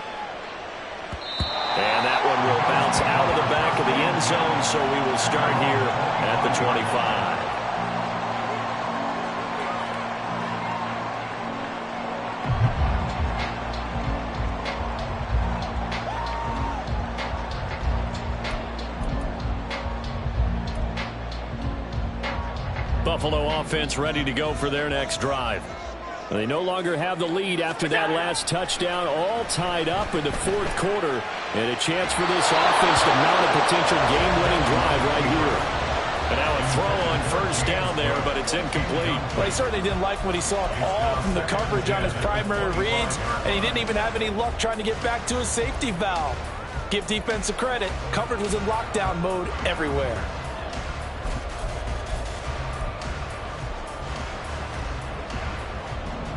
And that one will bounce out of the back of the end zone, so we will start here at the 25. Buffalo offense ready to go for their next drive. They no longer have the lead after that last touchdown, all tied up in the 4th quarter, and a chance for this offense to mount a potential game-winning drive right here. And now a throw on 1st down there, but it's incomplete. Well, he certainly didn't like what he saw at all from the coverage on his primary reads, and he didn't even have any luck trying to get back to his safety valve. Give defensive credit. Coverage was in lockdown mode everywhere.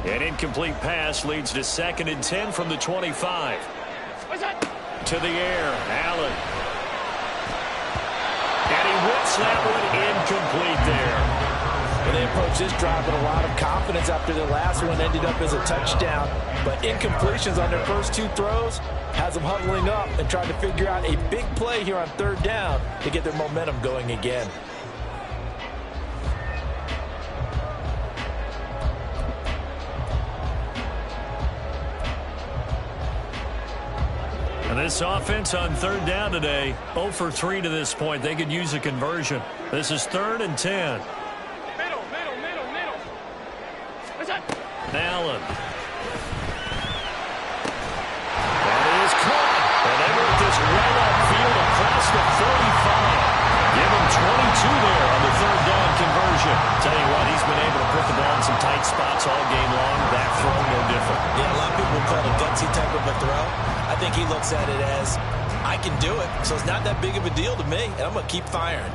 An incomplete pass leads to 2nd and 10 from the 25. To the air, Allen. And he whips that one incomplete there. Well, they approached this drive with a lot of confidence after the last one ended up as a touchdown. But incompletions on their first 2 throws has them huddling up and trying to figure out a big play here on 3rd down to get their momentum going again. And this offense on 3rd down today, 0 for 3 to this point. They could use a conversion. This is 3rd and 10. Middle. Allen. That is caught. And they work this right upfield across the 45. Give him 22 there on the 3rd down conversion. Tell you what, he's been able to put the ball in some tight spots all game long. That throw, no different. Yeah, a lot of people call it a gutsy type of a throw. I think he looks at it as, I can do it, so it's not that big of a deal to me, and I'm going to keep firing.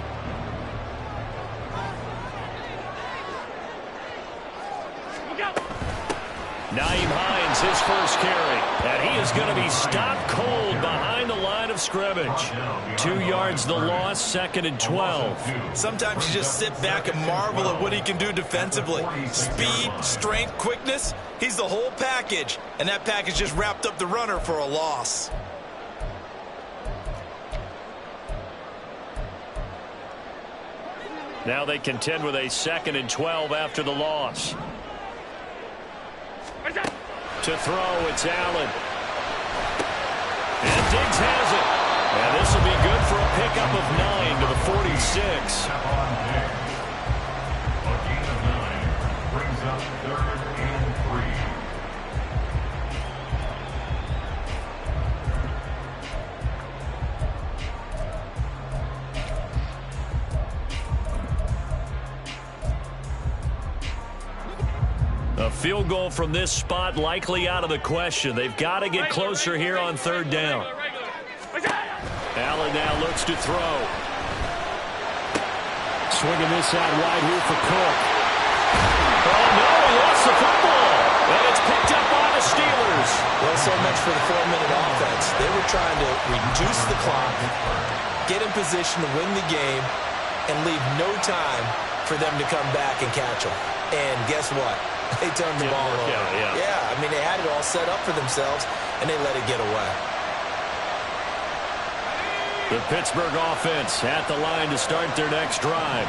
Nyheim Hines, his first carry. And he is going to be stopped cold behind the line of scrimmage. 2 yards the loss, 2nd and 12. Sometimes you just sit back and marvel at what he can do defensively. Speed, strength, quickness, he's the whole package. And that package just wrapped up the runner for a loss. Now they contend with a 2nd and 12 after the loss. To throw, it's Allen. And Diggs has it. And this will be good for a pickup of 9 to the 46. Step on Diggs. A gain of 9 brings up 3rd and 3. A field goal from this spot likely out of the question. They've got to get closer here on 3rd down. Allen now looks to throw. Swinging this out wide here for Cook. Oh, no, he lost the football. And it's picked up by the Steelers. Well, so much for the 4-minute offense. They were trying to reduce the clock, get in position to win the game, and leave no time for them to come back and catch them. And guess what? They turned the ball over. Yeah. Yeah, I mean, they had it all set up for themselves, and they let it get away. The Pittsburgh offense at the line to start their next drive.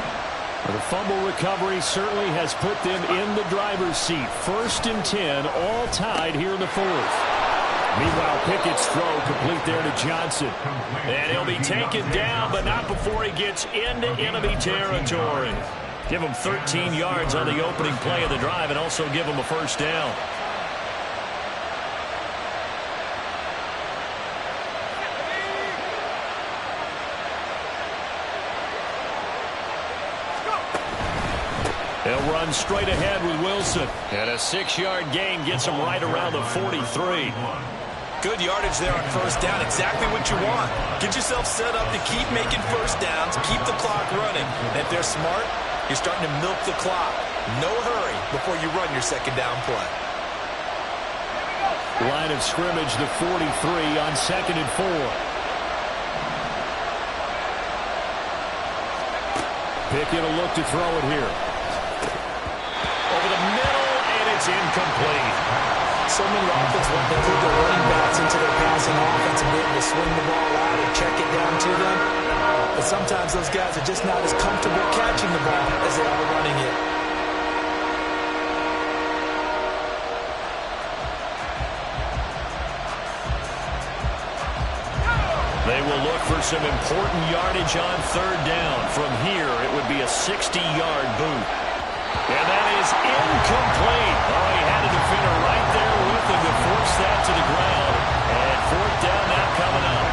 Well, the fumble recovery certainly has put them in the driver's seat. 1st and 10, all tied here in the 4th. Meanwhile, Pickett's throw complete there to Johnson. And he'll be taken down, but not before he gets into enemy territory. Give him 13 yards on the opening play of the drive and also give him a first down. He'll run straight ahead with Wilson. And a 6-yard gain gets him right around the 43. Good yardage there on 1st down. Exactly what you want. Get yourself set up to keep making 1st downs, keep the clock running. And if they're smart, you're starting to milk the clock. No hurry before you run your 2nd down play. Line of scrimmage, the 43 on 2nd and 4. Pickett will look to throw it here. Over the middle, and it's incomplete. So many offenses want to include their running backs into their passing offense and be able to swing the ball out and check it down to them. But sometimes those guys are just not as comfortable catching the ball as they are running it. They will look for some important yardage on 3rd down. From here, it would be a 60-yard boot. And that is incomplete. Oh, he had a defender right there with him to force that to the ground. And 4th down now coming up.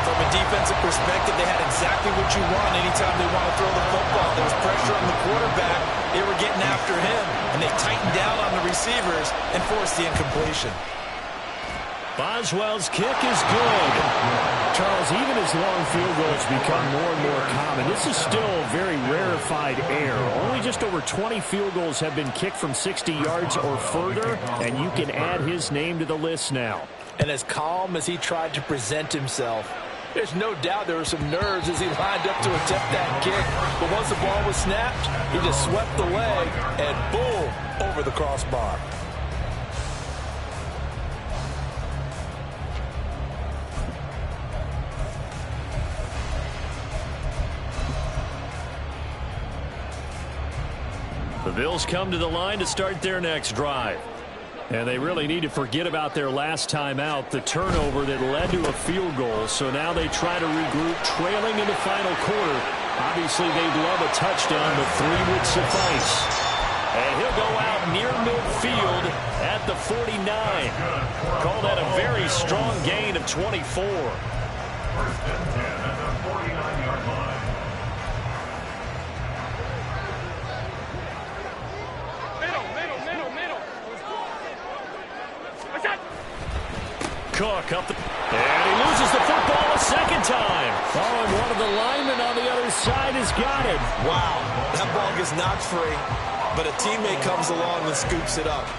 From a defensive perspective, they had exactly what you want anytime they want to throw the football. There was pressure on the quarterback. They were getting after him, and they tightened down on the receivers and forced the incompletion. Boswell's kick is good. Charles, even as long field goals become more and more common, this is still very rarefied air. Only just over 20 field goals have been kicked from 60 yards or further, and you can add his name to the list now. And as calm as he tried to present himself, there's no doubt there were some nerves as he lined up to attempt that kick. But once the ball was snapped, he just swept the leg and boom, over the crossbar. The Bills come to the line to start their next drive. And they really need to forget about their last time out, the turnover that led to a field goal. So now they try to regroup, trailing in the final quarter. Obviously, they'd love a touchdown, but 3 would suffice. And he'll go out near midfield at the 49. Call that a very strong gain of 24. 1st and 10 at the 49-yard line. Cook up the... And he loses the football a 2nd time. Oh, and one of the linemen on the other side has got it. Wow, that ball gets knocked free, but a teammate comes along and scoops it up.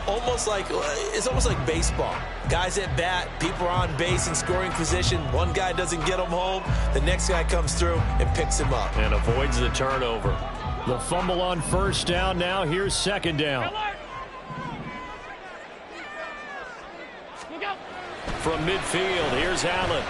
It's almost like baseball. Guys at bat, people are on base in scoring position. One guy doesn't get him home. The next guy comes through and picks him up. And avoids the turnover. The fumble on 1st down. Now here's 2nd down. From midfield, here's Allen.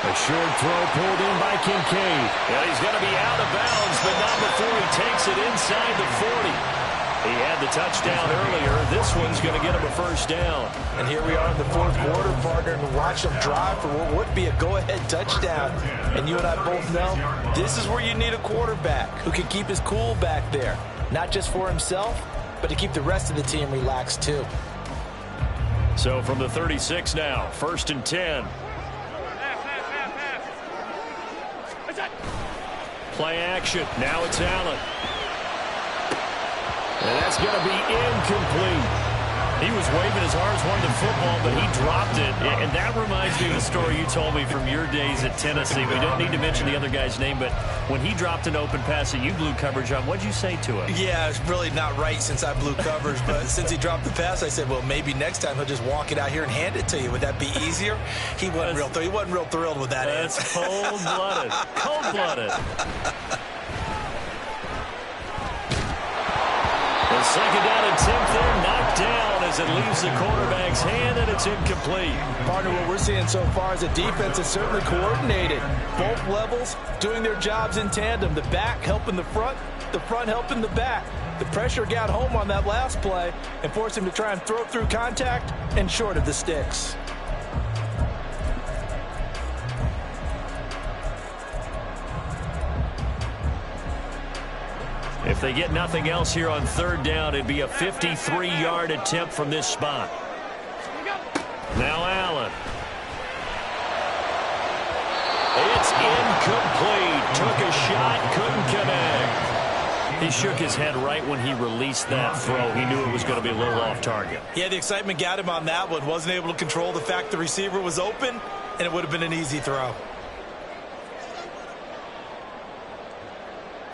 A short throw pulled in by Kincaid. And he's going to be out of bounds, but not before he takes it inside the 40. He had the touchdown earlier. This one's going to get him a 1st down. And here we are in the 4th quarter, partner, and watch them drive for what would be a go-ahead touchdown. And you and I both know this is where you need a quarterback who can keep his cool back there. Not just for himself, but to keep the rest of the team relaxed too. So from the 36 now, 1st and 10. Play action. Now it's Allen. And that's going to be incomplete. He was waving as hard as wanted the football, but he dropped it. And that reminds me of the story you told me from your days at Tennessee. We don't need to mention the other guy's name, but when he dropped an open pass that you blew coverage on, what'd you say to him? Yeah, it's really not right since I blew coverage, but since he dropped the pass, I said, well, maybe next time he'll just walk it out here and hand it to you. Would that be easier? He wasn't real thrilled with that answer. That's cold-blooded. Cold-blooded. The 2nd down attempt there knocked down as as it leaves the quarterback's hand, and it's incomplete. Partner, what we're seeing so far is a defense that's certainly coordinated. Both levels doing their jobs in tandem. The back helping the front helping the back. The pressure got home on that last play and forced him to try and throw through contact and short of the sticks. If they get nothing else here on third down, it'd be a 53-yard attempt from this spot. Now Allen. It's incomplete. Took a shot, couldn't connect. He shook his head right when he released that throw. He knew it was going to be a little off target. Yeah, the excitement got him on that one. Wasn't able to control the fact the receiver was open, and it would have been an easy throw.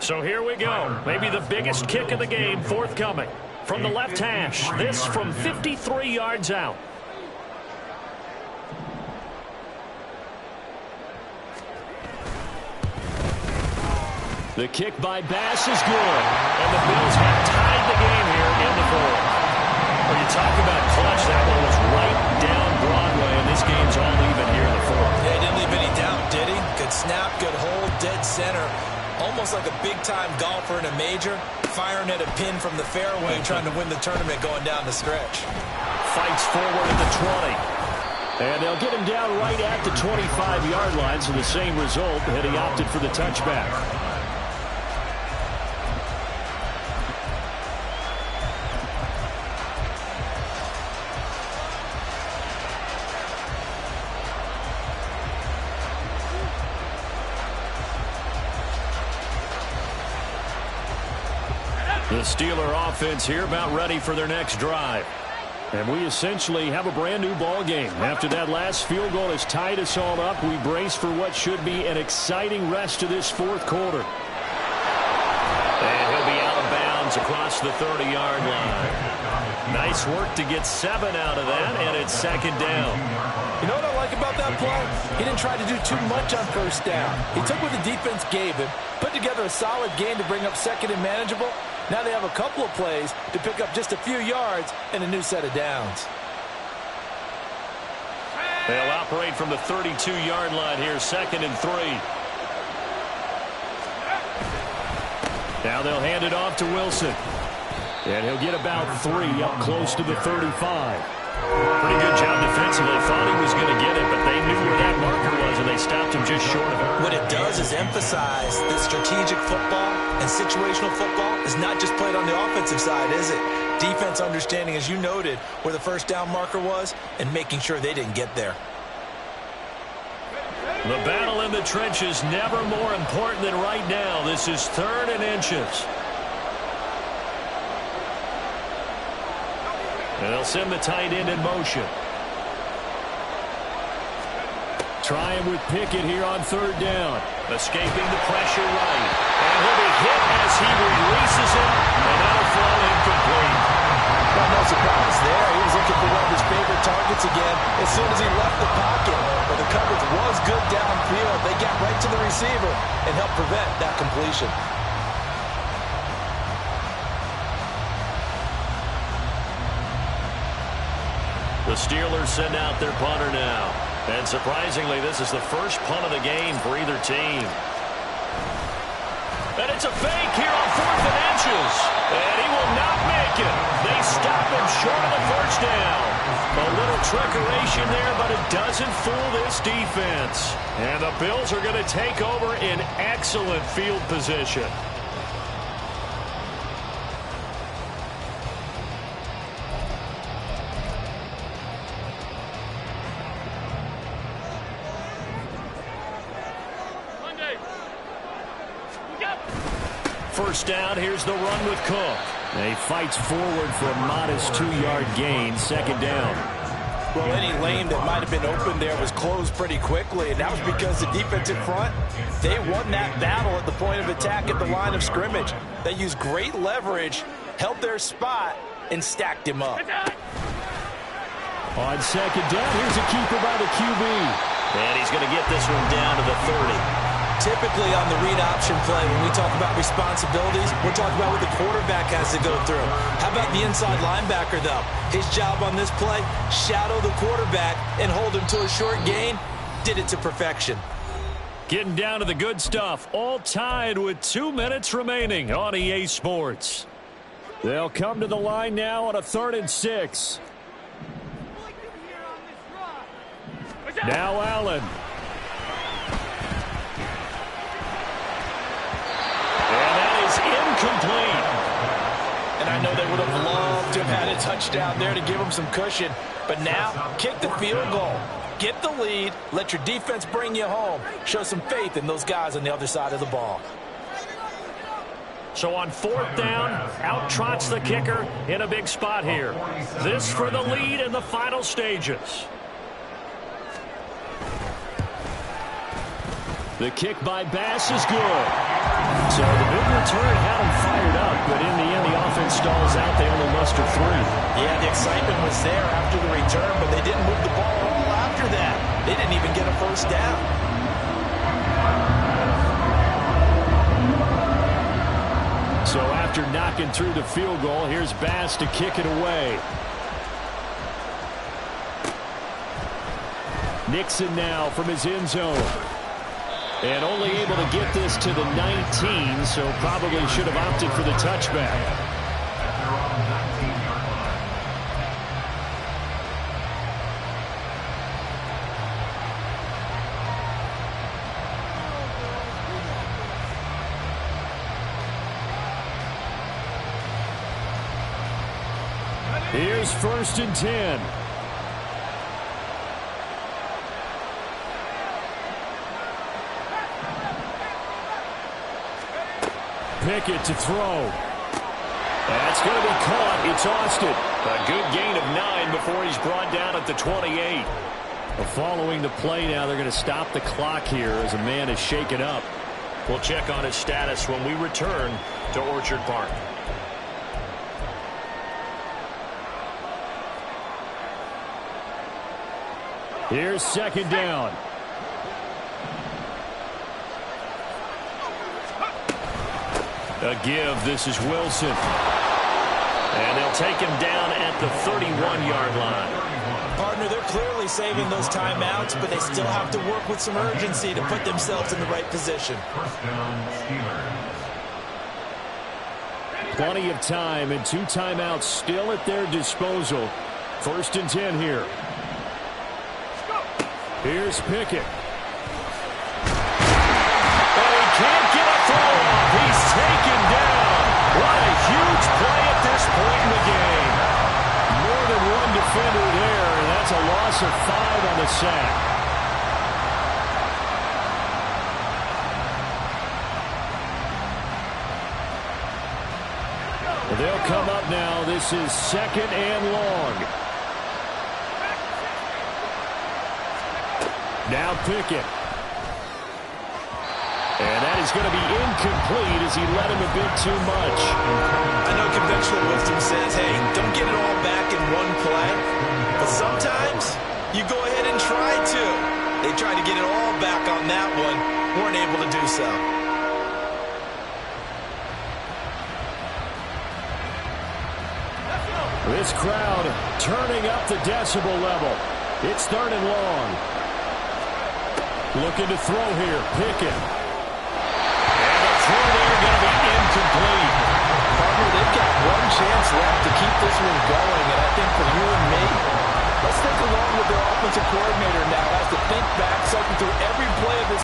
So here we go. Maybe the biggest kick of the game forthcoming. From the left hash, this from 53 yards out. The kick by Bass is good. And the Bills have tied the game here in the fourth. When you talk about clutch, that one was right down Broadway, and this game's all even here in the fourth. Yeah, he didn't leave any doubt, did he? Good snap, good hold, dead center. Almost like a big-time golfer in a major, firing at a pin from the fairway, trying to win the tournament going down the stretch. Fights forward at the 20. And they'll get him down right at the 25-yard line, so the same result, had he opted for the touchback. The Steeler offense here about ready for their next drive. And we essentially have a brand new ball game. After that last field goal has tied us all up, we brace for what should be an exciting rest of this fourth quarter. And he'll be out of bounds across the 30-yard line. Nice work to get 7 out of that, and it's second down. You know what I like about that play? He didn't try to do too much on first down. He took what the defense gave him, put together a solid game to bring up second and manageable. Now they have a couple of plays to pick up just a few yards and a new set of downs. They'll operate from the 32-yard line here, second and 3. Now they'll hand it off to Wilson. And he'll get about 3 up close to the 35. Pretty good job defensively. Thought he was going to get it, but they knew where that marker was, and they stopped him just short of it. What it does is emphasize that strategic football and situational football is not just played on the offensive side, is it? Defense understanding, as you noted, where the first down marker was and making sure they didn't get there. The battle in the trenches never more important than right now. This is 3rd and inches. And they'll send the tight end in motion. Trying with Pickett here on 3rd down. Escaping the pressure right. And he'll be hit as he releases it. And that'll fall incomplete. Well, no surprise there. He was looking for one of his favorite targets again as soon as he left the pocket. But the coverage was good downfield. They got right to the receiver and helped prevent that completion. The Steelers send out their punter now. And surprisingly, this is the first punt of the game for either team. And it's a fake here on 4th and inches. And he will not make it. They stop him short of the first down. A little trickeration there, but it doesn't fool this defense. And the Bills are going to take over in excellent field position. First down, here's the run with Cook. He fights forward for a modest 2-yard gain, second down. Well, any lane that might have been open there was closed pretty quickly, and that was because the defensive front, they won that battle at the point of attack at the line of scrimmage. They used great leverage, held their spot, and stacked him up. On second down, here's a keeper by the QB. And he's going to get this one down to the 30. Typically on the read option play, when we talk about responsibilities, we're talking about what the quarterback has to go through. How about the inside linebacker, though? His job on this play, shadow the quarterback and hold him to a short gain. Did it to perfection. Getting down to the good stuff. All tied with 2 minutes remaining on EA Sports. They'll come to the line now on a 3rd and 6. Now Allen. And that is incomplete. And I know they would have loved to have had a touchdown there to give them some cushion. But now, kick the field goal. Get the lead. Let your defense bring you home. Show some faith in those guys on the other side of the ball. So on 4th down, out trots the kicker in a big spot here. This for the lead in the final stages. The kick by Bass is good. So the big return had them fired up, but in the end, the offense stalls out. They only muster 3. Yeah, the excitement was there after the return, but they didn't move the ball at all after that. They didn't even get a first down. So after knocking through the field goal, here's Bass to kick it away. Nixon now from his end zone. And only able to get this to the 19, so probably should have opted for the touchback. Here's 1st and 10. Pickett to throw. That's going to be caught. It's Austin. A good gain of 9 before he's brought down at the 28. Following the play now, they're going to stop the clock here as a man is shaken up. We'll check on his status when we return to Orchard Park. Here's 2nd down. A give. This is Wilson. And they'll take him down at the 31-yard line. Partner, they're clearly saving those timeouts, but they still have to work with some urgency to put themselves in the right position. First down, Steelers. Plenty of time and 2 timeouts still at their disposal. 1st and 10 here. Here's Pickett. Can't get a throw off. He's taken down. What a huge play at this point in the game. More than one defender there, and that's a loss of 5 on the sack. They'll come up now. This is 2nd and long. Now Pickett. And that is going to be incomplete as he let him a bit too much. I know conventional wisdom says, hey, don't get it all back in one play. But sometimes you go ahead and try to. They tried to get it all back on that one. Weren't able to do so. This crowd turning up the decibel level. It's 3rd and long. Looking to throw here. Pickett. Throw there going to be incomplete. Partner, they've got one chance left to keep this one going, and I think for you and me, let's think along with their offensive coordinator now. Has to think back, cycle through every play of this.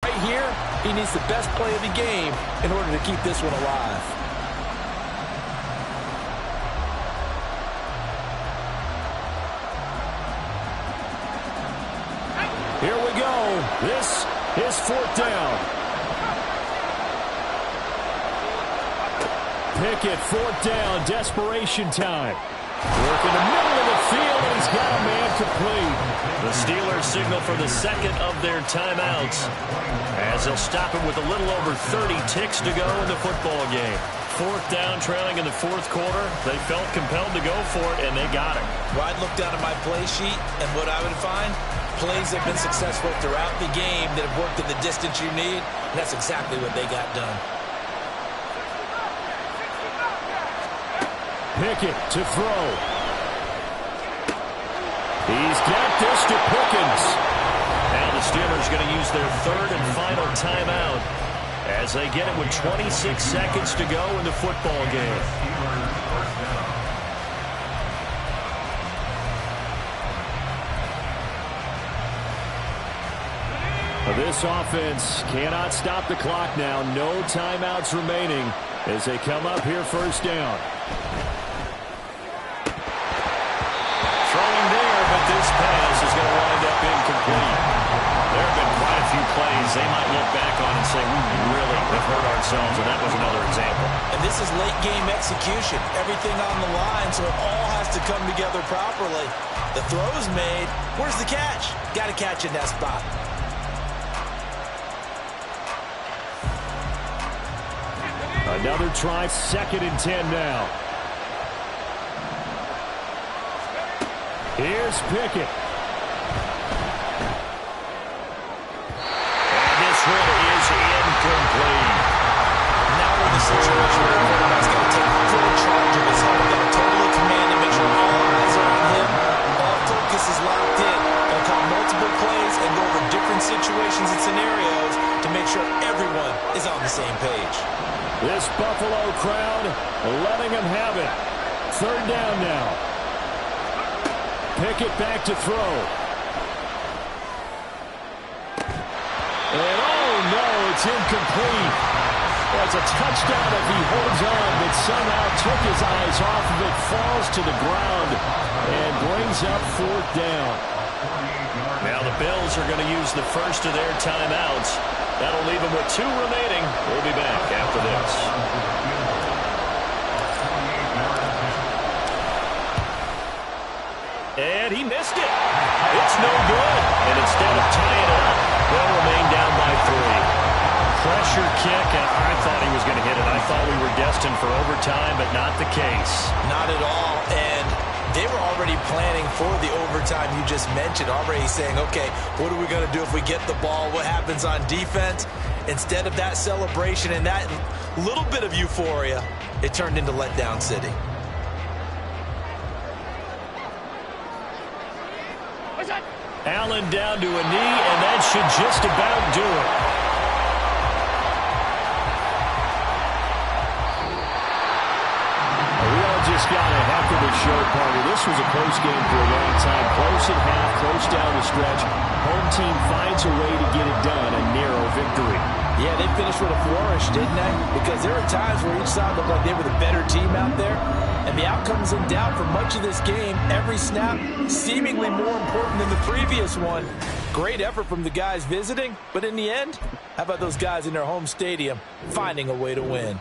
Right here, he needs the best play of the game in order to keep this one alive. Here we go. This is 4th down. Pickett, 4th down, desperation time. Work in the middle of the field, and he's got a man complete. The Steelers signal for the 2nd of their timeouts as they'll stop it with a little over 30 ticks to go in the football game. 4th down, trailing in the 4th quarter. They felt compelled to go for it, and they got it. Well, I'd look down at my play sheet, and what I would find, Plays have been successful throughout the game that have worked in the distance you need, and that's exactly what they got done. Pickett to throw. He's got this to Pickens. Now the Steelers going to use their third and final timeout as they get it with 26 seconds to go in the football game. This offense cannot stop the clock now. No timeouts remaining as they come up here first down. Throwing there, but this pass is going to wind up incomplete. There have been quite a few plays they might look back on and say, we really have hurt ourselves, and that was another example. And this is late game execution. Everything on the line, so it all has to come together properly. The throw's made. Where's the catch? Got to catch in that spot. Another try, 2nd and 10 now. Here's Pickett. And this one is incomplete. Now we're in the situation where the quarterback's got to take full charge of his health. Got to totally command and make sure all eyes are on him. All focus is locked in. Got to call multiple plays and go over different situations and scenarios to make sure everyone is on the same page. This Buffalo crowd letting them have it. 3rd down now. Pickett back to throw. And oh no, it's incomplete. That's a touchdown if he holds on, but somehow took his eyes off of it, falls to the ground, and brings up 4th down. Now the Bills are going to use the first of their timeouts. That'll leave them with 2 remaining. We'll be back after this. And he missed it. It's no good. And instead of tying it up, they'll remain down by 3. Pressure kick, and I thought he was going to hit it. I thought we were destined for overtime, but not the case. Not at all. And they were already planning for the overtime you just mentioned, already saying, okay, what are we going to do if we get the ball? What happens on defense? Instead of that celebration and that little bit of euphoria, it turned into letdown city. Allen down to a knee, and that should just about do it. Just got a heck of a show, partner. This was a close game for a long time. Close at half, close down the stretch. Home team finds a way to get it done. A narrow victory. Yeah, they finished with a flourish, didn't they? Because there were times where each side looked like they were the better team out there. And the outcome's in doubt for much of this game. Every snap seemingly more important than the previous one. Great effort from the guys visiting. But in the end, how about those guys in their home stadium finding a way to win?